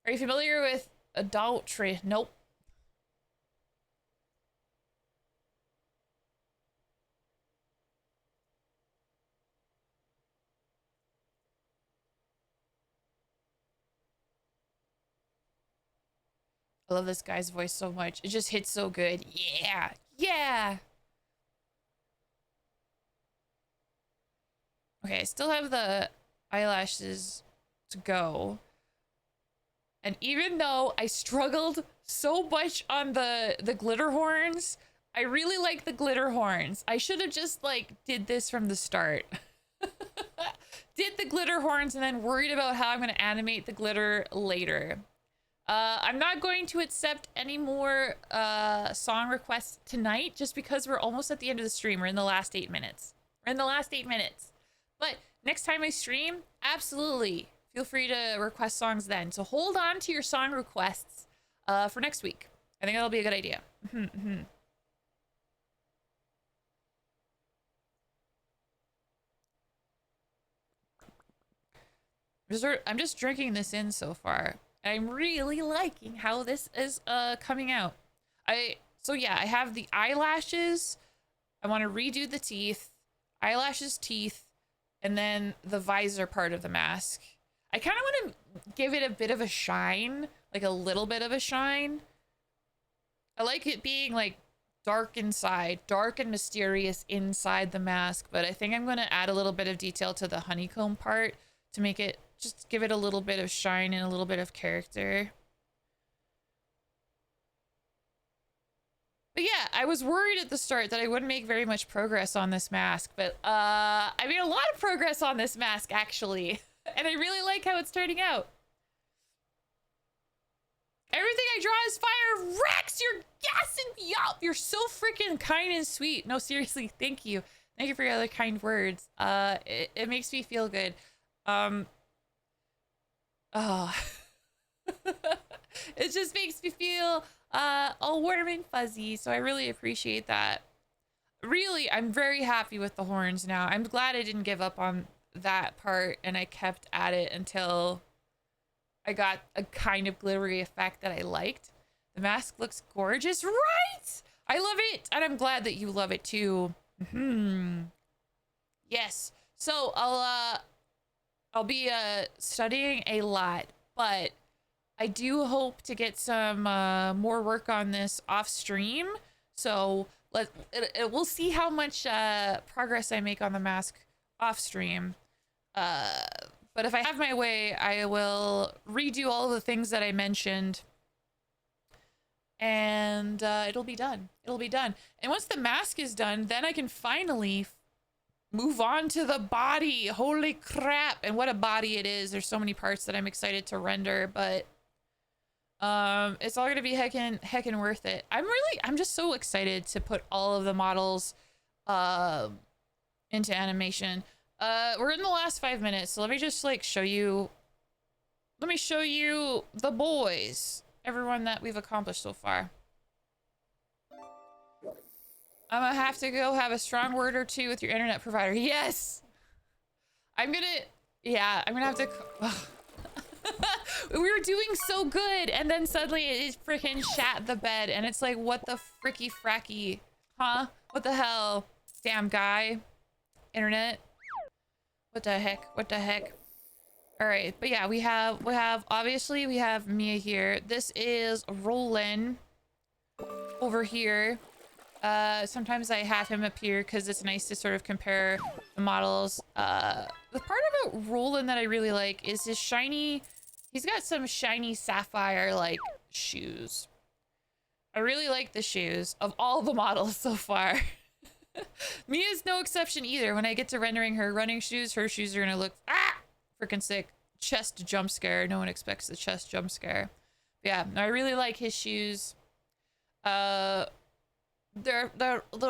Are you familiar with adultery? Nope. I love this guy's voice so much. It just hits so good. Yeah. Yeah. Okay, I still have the eyelashes to go. And even though I struggled so much on the glitter horns, I really like the glitter horns. I should have just like did this from the start. Did the glitter horns and then worried about how I'm going to animate the glitter later. I'm not going to accept any more song requests tonight just because we're almost at the end of the stream. We're in the last 8 minutes. We're in the last 8 minutes. But next time I stream, absolutely. Feel free to request songs then. So hold on to your song requests for next week. I think that'll be a good idea. I'm just drinking this in so far. I'm really liking how this is coming out. So yeah, I have the eyelashes. I want to redo the teeth, eyelashes, teeth, and then the visor part of the mask. I kind of want to give it a bit of a shine, like a little bit of a shine. I like it being like dark inside, dark and mysterious inside the mask, but I think I'm going to add a little bit of detail to the honeycomb part to make it, just give it a little bit of shine and a little bit of character. But yeah, I was worried at the start that I wouldn't make very much progress on this mask, but I made a lot of progress on this mask actually. And I really like how it's turning out. Everything I draw is fire. Rex, you're gassing me up. You're so freaking kind and sweet. No, seriously, thank you. Thank you for your other kind words. It makes me feel good. Oh. It just makes me feel all warm and fuzzy, so I really appreciate that. Really, I'm very happy with the horns now. I'm glad I didn't give up on that part and I kept at it until I got a kind of glittery effect that I liked. The mask looks gorgeous, right? I love it, and I'm glad that you love it too. Yes. So I'll be studying a lot, but I do hope to get some more work on this off stream. So we'll see how much progress I make on the mask off stream. But if I have my way, I will redo all the things that I mentioned, and it'll be done. It'll be done. And once the mask is done, then I can finally move on to the body. Holy crap. And what a body it is. There's so many parts that I'm excited to render, but it's all gonna be heckin' worth it. I'm just so excited to put all of the models into animation. We're in the last 5 minutes, so let me just like show you the boys, everyone that we've accomplished so far. I'm gonna have to go have a strong word or two with your internet provider. Yes! I'm gonna have to... We were doing so good, and then suddenly it freaking shat the bed, and it's like, what the fricky fracky? Huh? What the hell? Damn guy. Internet. What the heck? What the heck? All right, but yeah, we have obviously we have Mia here. This is Roland over here. Sometimes I have him appear because it's nice to sort of compare the models. The part about Roland that I really like is his shiny, he's got some shiny sapphire like shoes. I really like the shoes of all the models so far. Mia's no exception either. When I get to rendering her running shoes, her shoes are gonna look freaking sick. Chest jump scare. No one expects the chest jump scare. Yeah, I really like his shoes. They're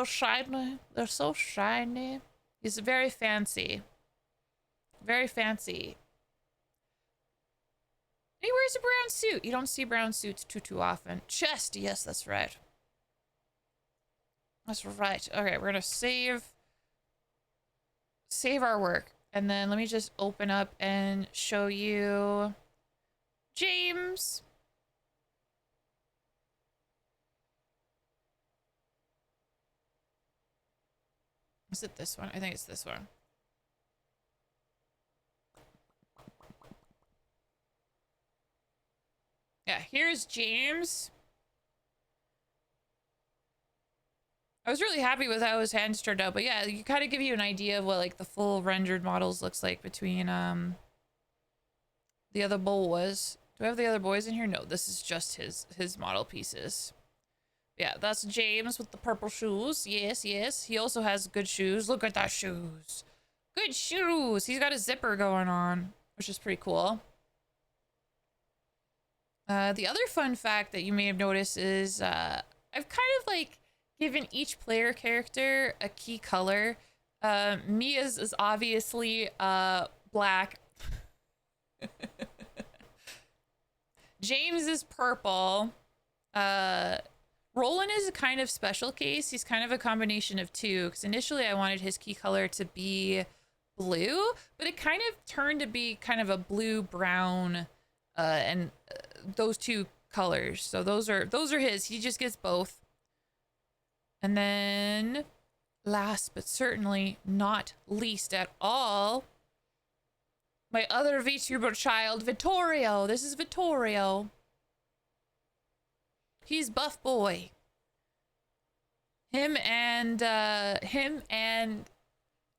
shiny. They're so shiny. He's very fancy. Very fancy. And he wears a brown suit. You don't see brown suits too often. Chest, yes, that's right. That's right. Okay, we're gonna save our work. And then let me just open up and show you James. Is it this one? I think it's this one. Yeah, here's James. I was really happy with how his hands turned out, but yeah, you kind of give you an idea of what like the full rendered models looks like between the other boys. Do I have the other boys in here? No, this is just his model pieces. Yeah, that's James with the purple shoes. Yes, yes. He also has good shoes. Look at that shoes. Good shoes. He's got a zipper going on, which is pretty cool. The other fun fact that you may have noticed is I've kind of like given each player character a key color. Mia's is obviously black. James is purple. Roland is a kind of special case. He's kind of a combination of two, because initially I wanted his key color to be blue, but it kind of turned to be kind of a blue-brown, and those two colors. So those are his. He just gets both. And then, last but certainly not least at all, my other VTuber child, Vittorio. This is Vittorio. He's buff boy. Him and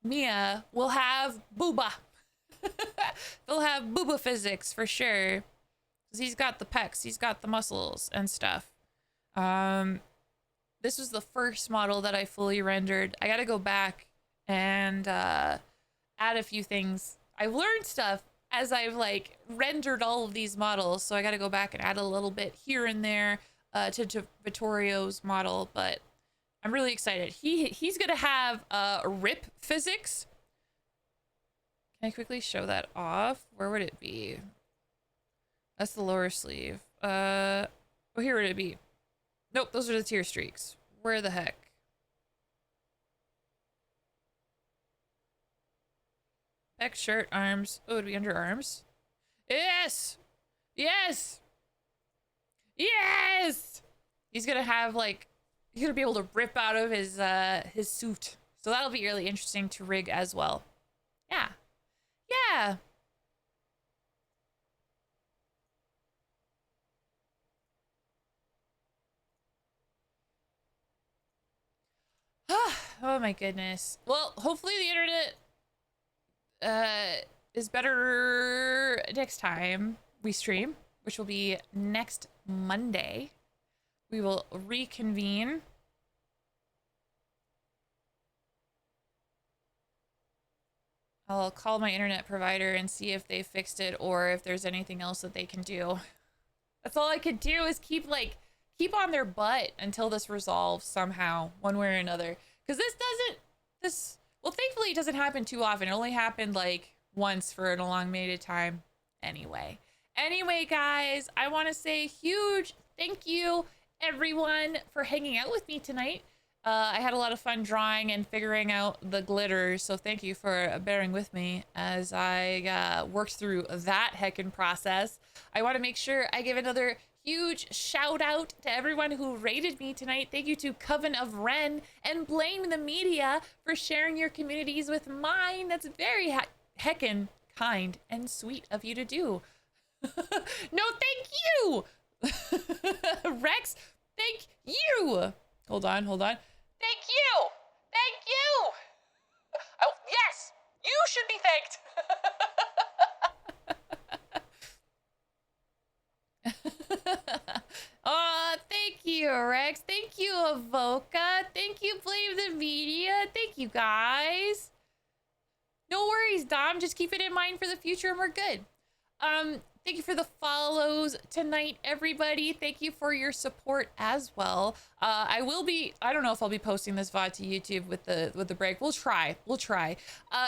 Mia will have booba. They'll have booba physics for sure. 'Cause he's got the pecs, he's got the muscles and stuff. This was the first model that I fully rendered. I gotta go back and add a few things. I've learned stuff as I've like rendered all of these models, so I gotta go back and add a little bit here and there to Vittorio's model, but I'm really excited. He's gonna have rip physics. Can I quickly show that off? Where would it be? That's the lower sleeve. Oh, here would it be? Nope, those are the tear streaks. Where the heck? Neck, shirt, arms. Oh, it'd be underarms. Yes! Yes! Yes! He's gonna have like, he's gonna be able to rip out of his suit. So that'll be really interesting to rig as well. Yeah. Yeah. Oh my goodness. Well, hopefully the internet is better next time we stream, which will be next Monday. We will reconvene. I'll call my internet provider and see if they fixed it or if there's anything else that they can do. That's all I could do is keep on their butt until this resolves somehow, one way or another. Because well, thankfully it doesn't happen too often. It only happened like once for an elongated time. Anyway, guys, I want to say huge thank you, everyone, for hanging out with me tonight. I had a lot of fun drawing and figuring out the glitter, so thank you for bearing with me as I worked through that heckin' process. I want to make sure I give another huge shout out to everyone who rated me tonight. Thank you to Coven of Ren and Blame the Media for sharing your communities with mine. That's very heckin' kind and sweet of you to do. No, thank you. Rex, thank you. Hold on. Thank you. Thank you. Oh, yes, you should be thanked. Oh, thank you, Rex. Thank you, Avoca. Thank you, Blame the Media. Thank you, guys. No worries, Dom. Just keep it in mind for the future and we're good. Thank you for the follows tonight, everybody. Thank you for your support as well. I don't know if I'll be posting this VOD to YouTube with the break. We'll try.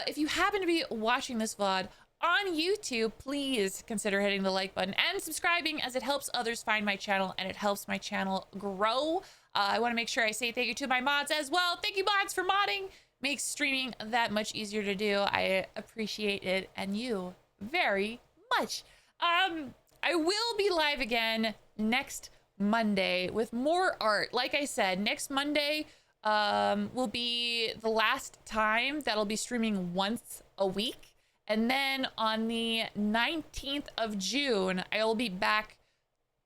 If you happen to be watching this VOD on YouTube, please consider hitting the like button and subscribing, as it helps others find my channel and it helps my channel grow. I want to make sure I say thank you to my mods as well. Thank you, mods, for modding. Makes streaming that much easier to do. I appreciate it and you very much. I will be live again next Monday with more art. Like I said, next Monday will be the last time that I'll be streaming once a week. And then on the 19th of June, I will be back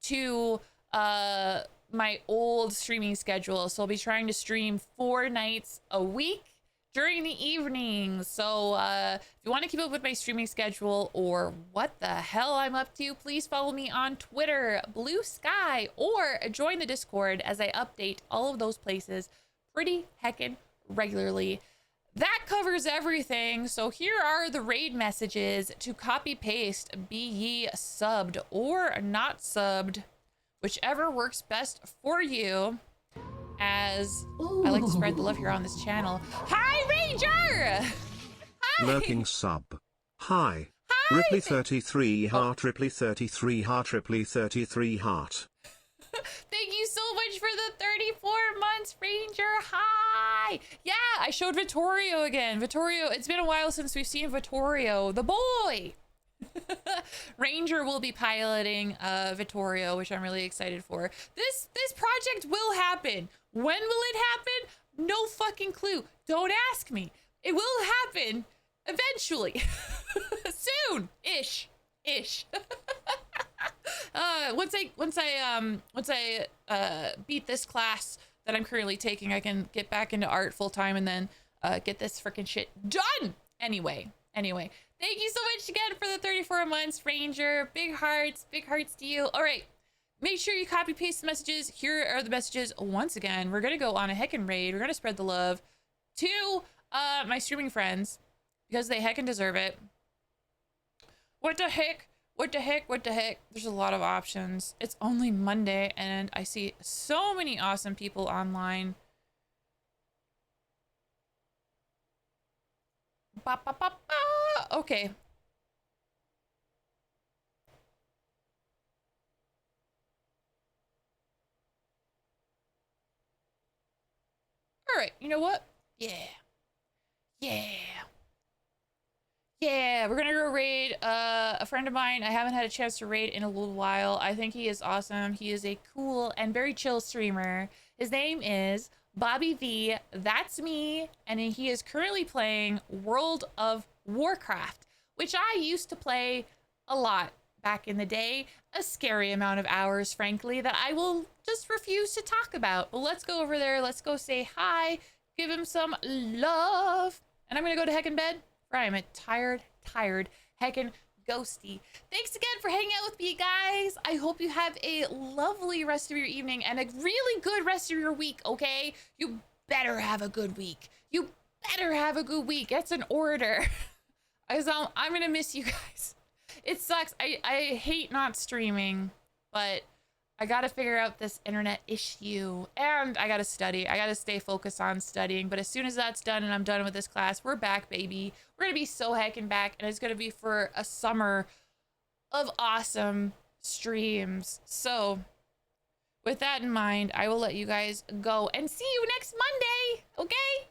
to my old streaming schedule. So I'll be trying to stream 4 nights a week during the evenings. So if you want to keep up with my streaming schedule or what the hell I'm up to, please follow me on Twitter, Blue Sky, or join the Discord as I update all of those places pretty heckin' regularly. That covers everything. So here are the raid messages to copy paste. Be ye subbed or not subbed, whichever works best for you, as I like to spread the love here on this channel. Hi, Ranger! Hi! Lurking sub. Hi. Hi! Ripley 33 heart, Ripley 33 heart, Ripley 33 heart. Thank you so much for the 34 months, Ranger. Hi! Yeah, I showed Vittorio again. Vittorio, it's been a while since we've seen Vittorio, the boy. Ranger will be piloting Vittorio, which I'm really excited for. This project will happen. When will it happen? No fucking clue. Don't ask me. It will happen eventually. Soon-ish. Once I beat this class that I'm currently taking, I can get back into art full time and then get this freaking shit done. Anyway, thank you so much again for the 34 months, Ranger. Big hearts to you. All right, make sure you copy paste the messages. Here are the messages once again. We're gonna go on a heckin' raid. We're gonna spread the love to my streaming friends because they heckin' deserve it. What the heck? There's a lot of options. It's only Monday and I see so many awesome people online. Okay. All right, you know what? Yeah, we're gonna go raid a friend of mine I haven't had a chance to raid in a little while. I think he is awesome. He is a cool and very chill streamer. His name is Bobby V. That's me. And he is currently playing World of Warcraft, which I used to play a lot back in the day. A scary amount of hours, frankly, that I will just refuse to talk about. But let's go over there. Let's go say hi. Give him some love. And I'm gonna go to heckin' bed. I'm a tired heckin' ghosty. Thanks again for hanging out with me, guys. I hope you have a lovely rest of your evening and a really good rest of your week, okay? You better have a good week. That's an order. I'm gonna miss you guys. It sucks. I hate not streaming, but I gotta figure out this internet issue and I gotta study. I gotta stay focused on studying. But as soon as that's done and I'm done with this class, we're back, baby. We're gonna be so heckin' back, and it's gonna be for a summer of awesome streams. So with that in mind, I will let you guys go and see you next Monday, okay?